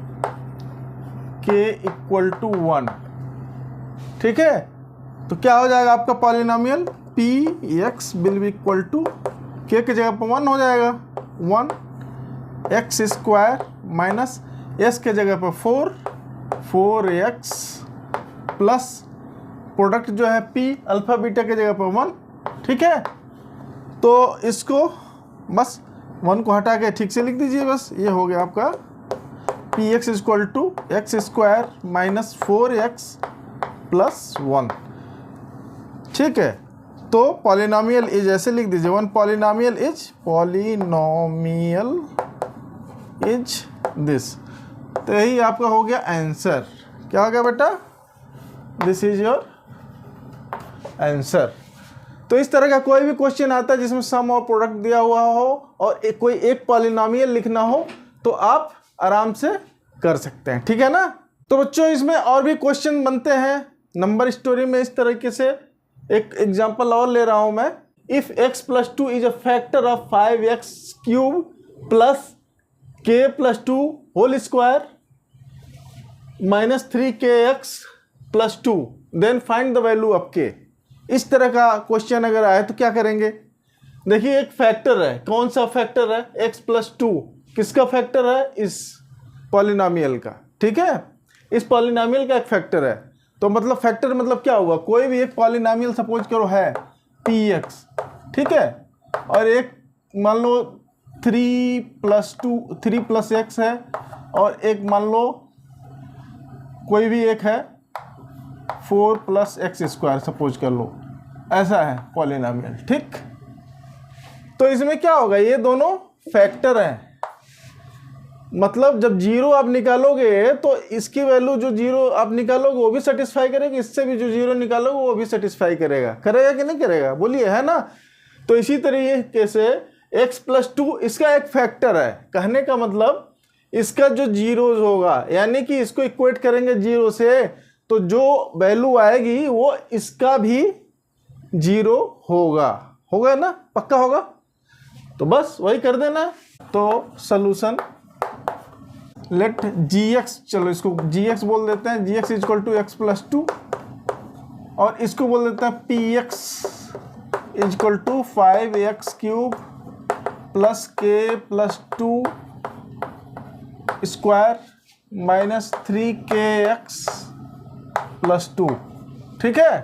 K equal to 1, ठीक है। तो क्या हो जाएगा आपका polynomial, p x will be equal to k की जगह पर 1 हो जाएगा, 1 एक्स स्क्वायर माइनस एस के जगह पर 4x प्लस प्रोडक्ट जो है पी अल्फा बीटा के जगह पर 1, ठीक है। तो इसको बस 1 को हटा के ठीक से लिख दीजिए, बस ये हो गया आपका p x equal to x square minus 4x plus 1, ठीक है। तो पॉलिनोमियल इज ऐसे लिख दीजिए, वन पॉलिनोमियल इज दिस। तो यही आपका हो गया आंसर। क्या हो गया बेटा, दिस इज योर आंसर। तो इस तरह का कोई भी क्वेश्चन आता है जिसमें सम और प्रोडक्ट दिया हुआ हो और कोई एक पॉलिनोमियल लिखना हो तो आप आराम से कर सकते हैं, ठीक है ना। तो बच्चों इसमें और भी क्वेश्चन बनते हैं नंबर स्टोरी में। इस तरीके से एक एग्जांपल और ले रहा हूं मैं, if x plus 2 is a factor of 5x cube plus k plus 2 whole square minus 3kx plus 2 then find the value of k। इस तरह का क्वेश्चन अगर आए तो क्या करेंगे, देखिए एक फैक्टर है, कौन सा फैक्टर है, x प्लस 2, किसका फैक्टर है, इस पॉलिनोमियल का, ठीक है। इस पॉलिनोमियल का एक फैक्टर है, तो मतलब फैक्टर मतलब क्या हुआ, कोई भी एक पॉलिनोमियल सपोज करो है px, ठीक है, और एक मान लो 3 प्लस एक्स है, और एक मान लो कोई भी एक है 4 प्लस एक्स स्क्वायर सपोज कर लो, ऐसा है पॉलिनोमियल, ठीक। तो इसमें क्या होगा, ये दोनों फैक्टर हैं, मतलब जब जीरो आप निकालोगे तो इसकी वैल्यू जो जीरो आप निकालोगे वो भी सेटिस्फाई करेगी, इससे भी जो जीरो निकालोगे वो भी सेटिस्फाई करेगा कि नहीं करेगा, बोलिए, है ना। तो इसी तरीके से x प्लस 2 इसका एक फैक्टर है, कहने का मतलब इसका जो जीरो होगा, यानी कि इसको इक्वेट करेंगे जीरो से, तो जो वैल्यू आएगी वो इसका भी जीरो होगा ना, पक्का होगा। तो बस वही कर देना। तो सॉल्यूशन लेट gx, चलो इसको gx बोल देते हैं, gx equal to x plus 2, और इसको बोल देते हैं px equal to 5x cube plus k plus 2 square minus 3kx plus 2, ठीक है,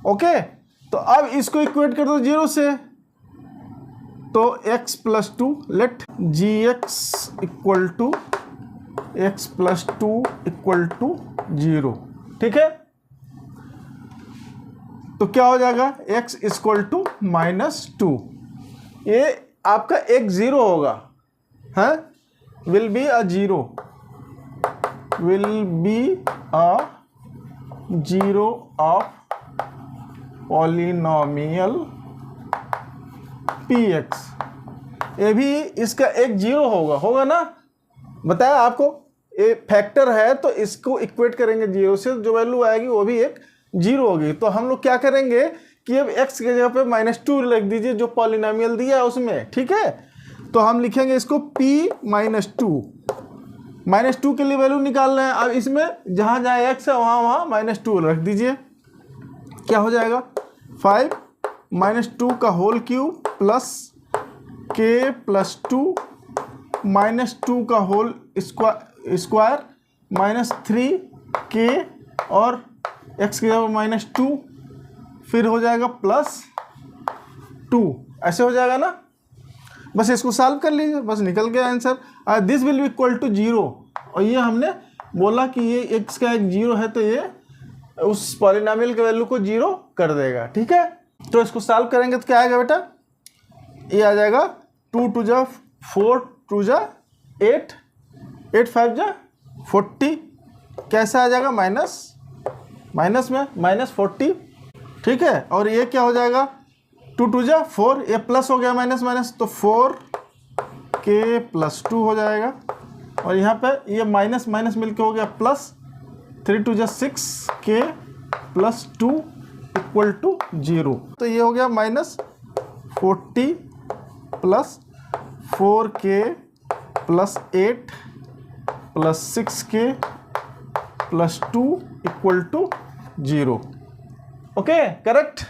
ओके। तो अब इसको इक्वेट कर दो जीरो से, तो x plus 2 let gx equal to x plus 2 equal to 0, ठीक है। तो क्या हो जाएगा, x इक्वल टू -2, ये आपका एक जीरो होगा, है, will be a zero of polynomial px, ये भी इसका एक जीरो होगा ना, बताया आपको, ये फैक्टर है तो इसको इक्वेट करेंगे जीरो से, जो वैल्यू आएगी वो भी एक जीरो होगी। तो हम लोग क्या करेंगे कि अब x के जगह पे -2 लिख दीजिए जो पॉलिनोमियल दिया है उसमें, ठीक है। तो हम लिखेंगे इसको p -2 के लिए वैल्यू निकालना है। अब इसमें जहाँ जहाँ x है वहाँ -2 रख दीजिए, क्या हो जाएगा 5 -2 का whole cube plus k plus 2 -2 का होल स्क्वायर माइनस 3k और x की जगह -2, फिर हो जाएगा प्लस 2, ऐसे हो जाएगा ना। बस इसको सॉल्व कर लीजिए, बस निकल गया answer. This will be equal to 0, और ये हमने बोला कि ये x का एक जीरो है तो ये उस पॉलिनोमियल के वैल्यू को जीरो कर देगा, ठीक है। तो इसको सॉल्व करेंगे तो क्या आएगा बेटा, ये आ जाएगा 2 2 जा 4 2 जा 8 8 5 जा 40, कैसा आ जाएगा माइनस में -40, ठीक है। और ये क्या हो जाएगा 2 2 जा 4, ये प्लस हो गया माइनस, तो 4k प्लस 2 हो जाएगा, और यहाँ पे ये माइनस मिलके हो गया प्लस, 3 2 जा 6k प्लस 2 इक्वल टू 0। तो ये हो गया -40 plus 4k plus 8 plus 6k plus 2 equal to 0, okay, correct.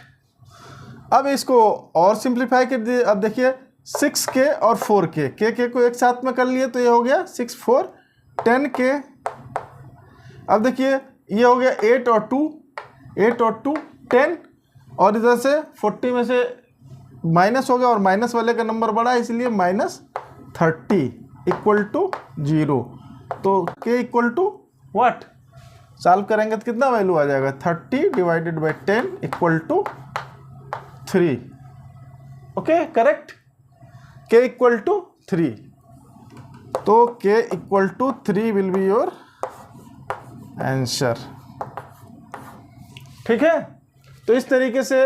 अब इसको और सिंप्लीफाई कर दिए। अब देखिए 6k और 4k, k को एक साथ में कर लिए तो ये हो गया 6 4 10k। अब देखिए ये हो गया 8 और 2 10, और इधर से 40 में से माइनस हो गया और माइनस वाले का नंबर बड़ा है इसलिए -30 इक्वल टू 0। तो k equal to what, solve करेंगे तो कितना वैल्यू आ जाएगा 30 divided by 10 equal to 3, okay, correct. k equal to 3, तो k equal to 3 will be your answer, ठीक है। तो इस तरीके से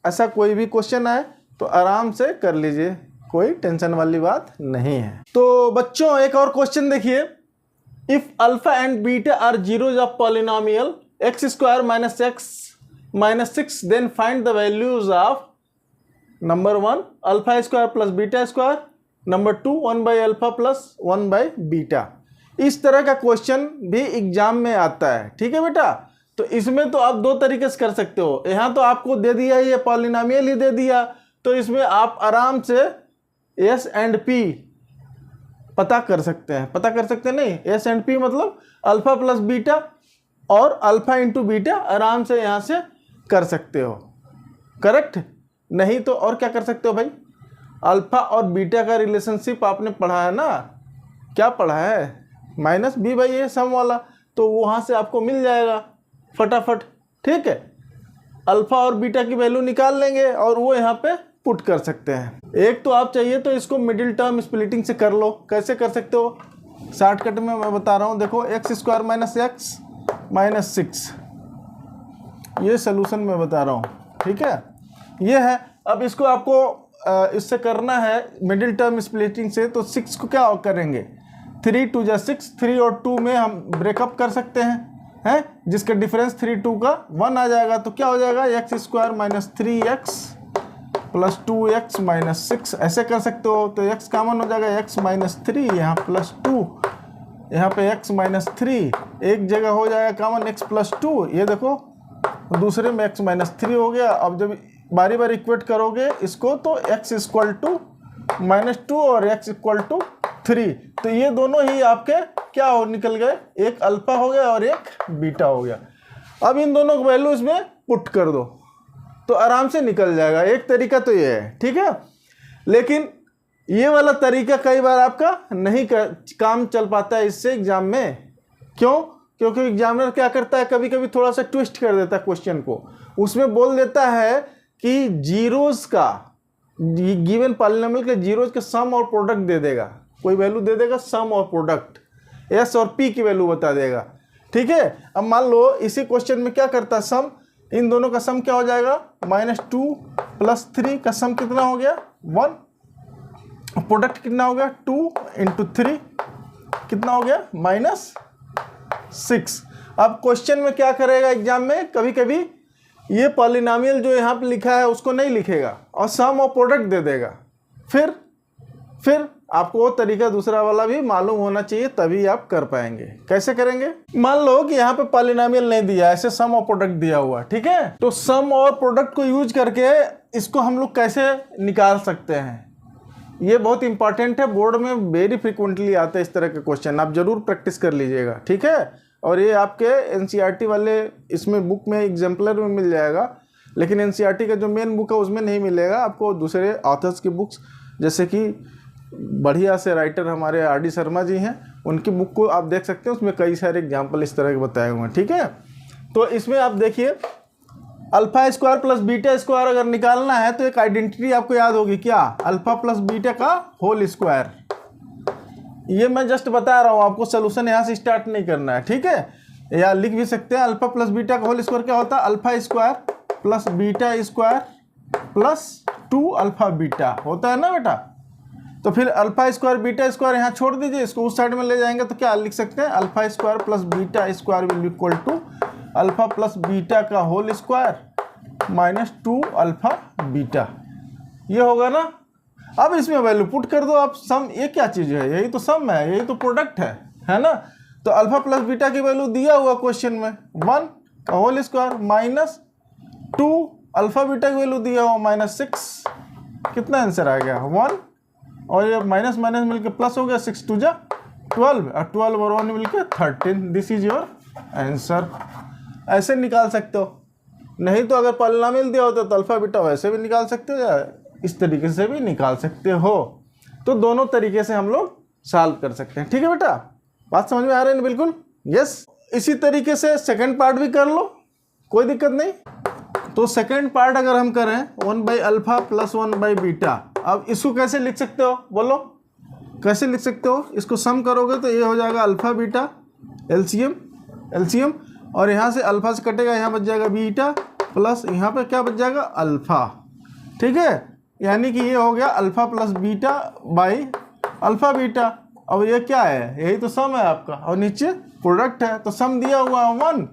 ऐसा कोई भी क्वेश्चन आए तो आराम से कर लीजिए, कोई टेंशन वाली बात नहीं है। तो बच्चों एक और क्वेश्चन देखिए, if alpha and beta are zeros of polynomial x square minus x minus 6, then find the values of number 1 alpha square plus beta square, number 2 1 by alpha plus 1 by beta. इस तरह का question भी exam में आता है, ठीक है बेटा। तो इसमें तो आप दो तरीके से कर सकते हो, यहाँ तो आपको दे दिया ये पॉलिनोमियल ही दे दिया, तो इसमें आप आराम से एस एंड पी पता कर सकते हैं नहीं, एस एंड पी मतलब अल्फा प्लस बीटा और अल्फा इंटू बीटा आराम से यहाँ से कर सकते हो, करेक्ट। नहीं तो और क्या कर सकते हो भाई, अल्फा और बीटा का रिलेशनशिप आपने पढ़ा है ना, क्या पढ़ा है, माइनस बी बाई ए सम वाला, तो वहाँ से आपको मिल जाएगा फटाफट। ठीक है, अल्फा और बीटा की वैल्यू निकाल लेंगे और वो यहाँ पे पुट कर सकते हैं। एक तो आप चाहिए तो इसको मिडिल टर्म स्प्लिटिंग से कर लो। कैसे कर सकते हो, शॉर्टकट में मैं बता रहा हूँ। देखो x square minus x minus 6, ये सोल्यूशन मैं बता रहा हूँ। ठीक है, ये है। अब इसको आपको इससे करना है मिडिल टर्म स्प्लिटिंग से, तो 6 को क्या करेंगे, 3 2 जा 6, 3 और 2 में हम ब्रेकअप कर सकते हैं, जिसका डिफरेंस 3 2 का 1 आ जाएगा। तो क्या हो जाएगा, x square minus 3x plus 2x minus 6, ऐसे कर सकते हो। तो x कॉमन हो जाएगा, x माइनस 3 यहाँ प्लस 2, यहाँ पे x माइनस 3, एक जगह हो जाएगा कॉमन x प्लस 2, ये देखो दूसरे में x माइनस 3 हो गया। अब जब बारी बारी इक्वेट करोगे इसको तो x इक्वल टू माइनस 2 और x इक्वल टू 3, तो ये दोनों ही आपके क्या हो निकल गए, एक अल्फा हो गया और एक बीटा हो गया। अब इन दोनों को वैल्यू इसमें पुट कर दो तो आराम से निकल जाएगा। एक तरीका तो ये है, ठीक है। लेकिन ये वाला तरीका कई बार आपका नहीं काम चल पाता है इससे एग्जाम में। क्यों? क्योंकि एग्जामिनर क्या करता है, कभी कभी थोड़ा सा ट्विस्ट कर देता है क्वेश्चन को। उसमें बोल देता है कि जीरोस का, गिवन पॉलिनोमियल के जीरोस के सम और प्रोडक्ट दे देगा, कोई वैल्यू दे देगा, सम और प्रोडक्ट, एस और पी की वैल्यू बता देगा। ठीक है, अब मान लो इसी क्वेश्चन में क्या करता है, सम, इन दोनों का सम क्या हो जाएगा, -2 प्लस 3 का सम कितना हो गया, 1, प्रोडक्ट कितना हो गया, 2 इंटू 3 कितना हो गया, -6। अब क्वेश्चन में क्या करेगा एग्जाम में, कभी कभी ये पॉलिनोमियल जो यहाँ पे लिखा है उसको नहीं लिखेगा और सम और प्रोडक्ट दे देगा। फिर आपको वो तरीका दूसरा वाला भी मालूम होना चाहिए, तभी आप कर पाएंगे। कैसे करेंगे, मान लो कि यहाँ पे पॉलिनोमियल नहीं दिया, ऐसे सम और प्रोडक्ट दिया हुआ, ठीक है। तो सम और प्रोडक्ट को यूज करके इसको हम लोग कैसे निकाल सकते हैं, ये बहुत इंपॉर्टेंट है। बोर्ड में वेरी फ्रिक्वेंटली आते हैं इस तरह के क्वेश्चन, आप जरूर प्रैक्टिस कर लीजिएगा, ठीक है। और ये आपके एनसीईआरटी वाले इसमें बुक में एग्जाम्पलर में मिल जाएगा, लेकिन एनसीईआरटी का जो मेन बुक है उसमें नहीं मिलेगा आपको। दूसरे ऑथर्स की बुक्स, जैसे कि बढ़िया से राइटर हमारे आर डी शर्मा जी हैं, उनकी बुक को आप देख सकते हैं, उसमें कई सारे एग्जाम्पल इस तरह के बताए हुए हैं, ठीक है। तो इसमें आप देखिए, alpha square plus beta square अगर निकालना है तो एक आइडेंटिटी आपको याद होगी, क्या, अल्फा प्लस बीटा का होल स्क्वायर। ये मैं जस्ट बता रहा हूँ आपको, सोल्यूशन यहाँ से स्टार्ट नहीं करना है, ठीक है। या लिख भी सकते हैं, अल्फा प्लस बीटा का होल स्क्वायर क्या होता है, alpha square plus beta square plus 2 alpha beta होता है ना बेटा। तो फिर अल्फा स्क्वायर बीटा स्क्वायर यहाँ छोड़ दीजिए, इसको उस साइड में ले जाएंगे तो क्या लिख सकते हैं, alpha square plus beta square will be equal to alpha plus beta का whole square minus 2 alpha beta, ये होगा ना। अब इसमें वैल्यू पुट कर दो आप, सम, ये क्या चीज़ है, यही तो सम है, यही तो प्रोडक्ट है ना। तो अल्फा प्लस बीटा की वैल्यू दिया हुआ क्वेश्चन में 1 का whole square minus 2 alpha beta की वैल्यू दिया हुआ -6, कितना आंसर आ गया 1, और ये माइनस माइनस मिलकर प्लस हो गया, 6 2 जा 12 और 12 और 1 मिलकर 13। This is your answer. ऐसे निकाल सकते हो, नहीं तो अगर पॉलिनोमियल दिया होता तो अल्फा बीटा वैसे भी निकाल सकते हो या इस तरीके से भी निकाल सकते हो। तो दोनों तरीके से हम लोग सॉल्व कर सकते हैं, ठीक है बेटा, बात समझ में आ रही है ना, बिल्कुल यस। इसी तरीके से सेकंड पार्ट भी कर लो, कोई दिक्कत नहीं। तो सेकंड पार्ट अगर हम करें 1/अल्फा प्लस 1/बीटा, अब इसको कैसे लिख सकते हो, बोलो कैसे लिख सकते हो। इसको सम करोगे तो ये हो जाएगा अल्फा बीटा एलसीएम, और यहाँ से अल्फा से कटेगा, यहाँ बच जाएगा बीटा प्लस यहाँ पे क्या बच जाएगा अल्फा, ठीक है। यानी कि ये हो गया alpha plus beta by alpha beta. अब ये क्या है, यही तो सम है आपका, और नीचे प्रोडक्ट है, तो सम दिया हुआ 1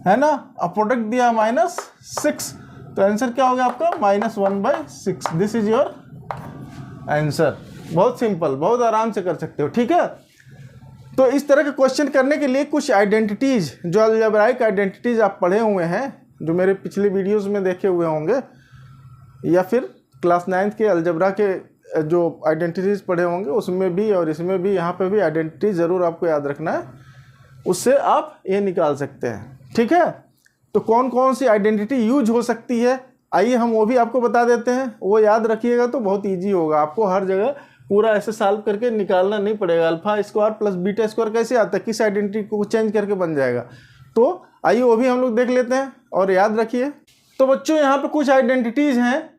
है ना, अब प्रोडक्ट दिया -6, तो आंसर क्या हो गया आपका -1/6। This is your answer. बहुत सिंपल, बहुत आराम से कर सकते हो, ठीक है। तो इस तरह के क्वेश्चन करने के लिए कुछ आइडेंटिटीज़, जो अलजेब्राइक आइडेंटिटीज़ आप पढ़े हुए हैं, जो मेरे पिछले वीडियोस में देखे हुए होंगे, या फिर क्लास 9th के अलजेब्रा के जो आइडेंटिटीज़ पढ़े होंगे उसमें भी और इसमें भी, यहाँ पे भी आइडेंटिटी ज़रूर आपको याद रखना है, उससे आप ये निकाल सकते हैं, ठीक है। तो कौन कौन सी आइडेंटिटी यूज हो सकती है आइए हम वो भी आपको बता देते हैं, वो याद रखिएगा तो बहुत ईजी होगा, आपको हर जगह पूरा ऐसे सॉल्व करके निकालना नहीं पड़ेगा। Alpha square plus beta square कैसे आता है, किस आइडेंटिटी को चेंज करके बन जाएगा। तो आइए वो भी हम लोग देख लेते हैं और याद रखिए। तो बच्चों यहाँ पे कुछ आइडेंटिटीज़ हैं,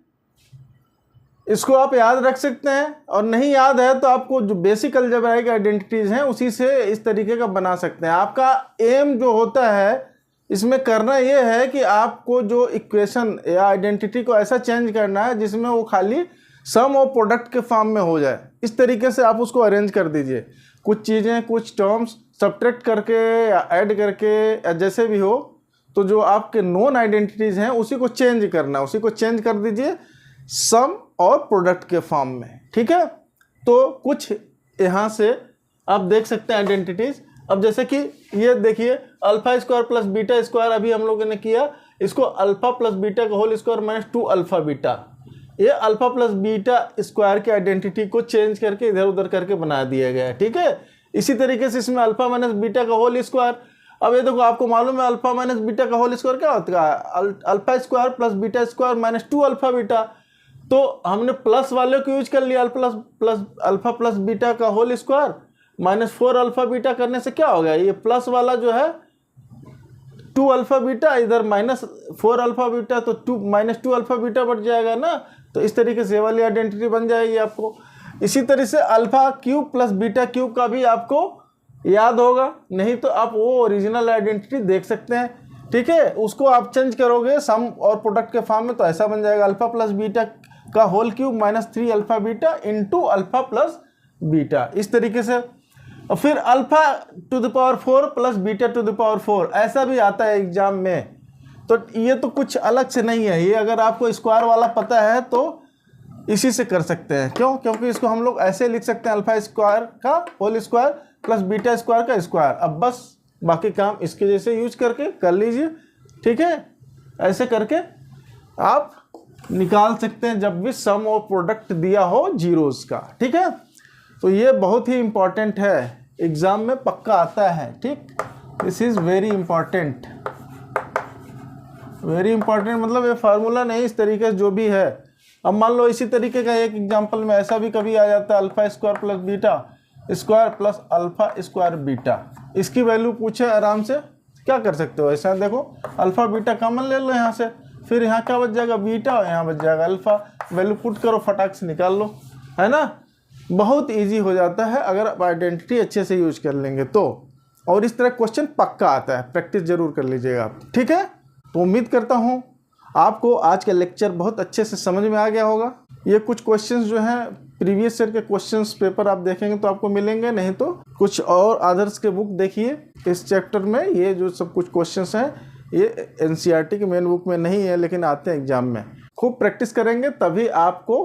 इसको आप याद रख सकते हैं, और नहीं याद है तो आपको जो बेसिक अलजेब्राइक आइडेंटिटीज़ हैं उसी से इस तरीके का बना सकते हैं। आपका एम जो होता है इसमें करना ये है कि आपको जो इक्वेशन या आइडेंटिटी को ऐसा चेंज करना है जिसमें वो खाली सम और प्रोडक्ट के फॉर्म में हो जाए। इस तरीके से आप उसको अरेंज कर दीजिए, कुछ चीज़ें कुछ टर्म्स सब्ट्रैक्ट करके या ऐड करके या जैसे भी हो। तो जो आपके नॉन आइडेंटिटीज़ हैं उसी को चेंज करना है, उसी को चेंज कर दीजिए सम और प्रोडक्ट के फॉर्म में, ठीक है। तो कुछ यहाँ से आप देख सकते हैं आइडेंटिटीज़। अब जैसे कि ये देखिए alpha square plus beta square अभी हम लोगों ने किया, इसको अल्फा प्लस बीटा का whole square minus 2 alpha beta, ये अल्फा प्लस बीटा स्क्वायर की आइडेंटिटी को चेंज करके इधर उधर करके बना दिया गया है, ठीक है। इसी तरीके से इसमें अल्फा माइनस बीटा का होल स्क्वायर, अब ये देखो आपको मालूम है अल्फा माइनस बीटा का होल स्क्वायर क्या होता है, alpha square plus beta square minus 2 alpha beta. तो हमने प्लस वाले को यूज कर लिया, अल्फा प्लस बीटा का whole square minus 4 alpha beta करने से क्या हो गया, ये प्लस वाला जो है 2 अल्फा बीटा, इधर माइनस 4 अल्फा बीटा, तो माइनस 2 अल्फा बीटा बढ़ जाएगा ना। तो इस तरीके से ये वाली आइडेंटिटी बन जाएगी आपको। इसी तरह से alpha cube plus beta cube का भी आपको याद होगा, नहीं तो आप वो ओरिजिनल आइडेंटिटी देख सकते हैं, ठीक है। उसको आप चेंज करोगे सम और प्रोडक्ट के फॉर्म में तो ऐसा बन जाएगा अल्फा प्लस बीटा का whole cube minus 3 alpha beta into alpha plus beta, इस तरीके से। और फिर alpha to the power 4 plus beta to the power 4, ऐसा भी आता है एग्जाम में। तो ये तो कुछ अलग से नहीं है, ये अगर आपको स्क्वायर वाला पता है तो इसी से कर सकते हैं। क्यों, क्योंकि इसको हम लोग ऐसे लिख सकते हैं अल्फा स्क्वायर का whole square plus beta square का स्क्वायर। अब बस बाकी काम इसके जैसे यूज करके कर लीजिए, ठीक है। ऐसे करके आप निकाल सकते हैं जब भी सम और प्रोडक्ट दिया हो जीरोस का, ठीक है। तो ये बहुत ही इम्पॉर्टेंट है, एग्ज़ाम में पक्का आता है, ठीक। This is very important, very important, मतलब ये फार्मूला नहीं, इस तरीके से जो भी है। अब मान लो इसी तरीके का एक एग्जांपल में ऐसा भी कभी आ जाता है alpha square plus beta square plus alpha square beta, इसकी वैल्यू पूछे आराम से क्या कर सकते हो, ऐसा देखो अल्फा बीटा कॉमन ले लो यहाँ से, फिर यहाँ क्या बच जाएगा बीटा और यहाँ बच जाएगा अल्फा, वैल्यू पुट करो फटाक से निकाल लो, है ना। बहुत इजी हो जाता है अगर आप आइडेंटिटी अच्छे से यूज कर लेंगे तो। और इस तरह क्वेश्चन पक्का आता है, प्रैक्टिस जरूर कर लीजिएगा आप, ठीक है। तो उम्मीद करता हूँ आपको आज का लेक्चर बहुत अच्छे से समझ में आ गया होगा। ये कुछ क्वेश्चंस जो हैं प्रीवियस ईयर के क्वेश्चंस पेपर आप देखेंगे तो आपको मिलेंगे, नहीं तो कुछ और अदर्स के बुक देखिए इस चैप्टर में। ये जो सब कुछ क्वेश्चंस हैं ये एनसीईआरटी की मेन बुक में नहीं है, लेकिन आते हैं एग्जाम में। खूब प्रैक्टिस करेंगे तभी आपको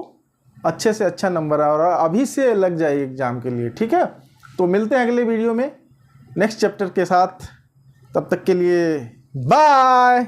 अच्छे से अच्छा नंबर आ रहा, अभी से लग जाए एग्जाम के लिए, ठीक है। तो मिलते हैं अगले वीडियो में नेक्स्ट चैप्टर के साथ, तब तक के लिए बाय।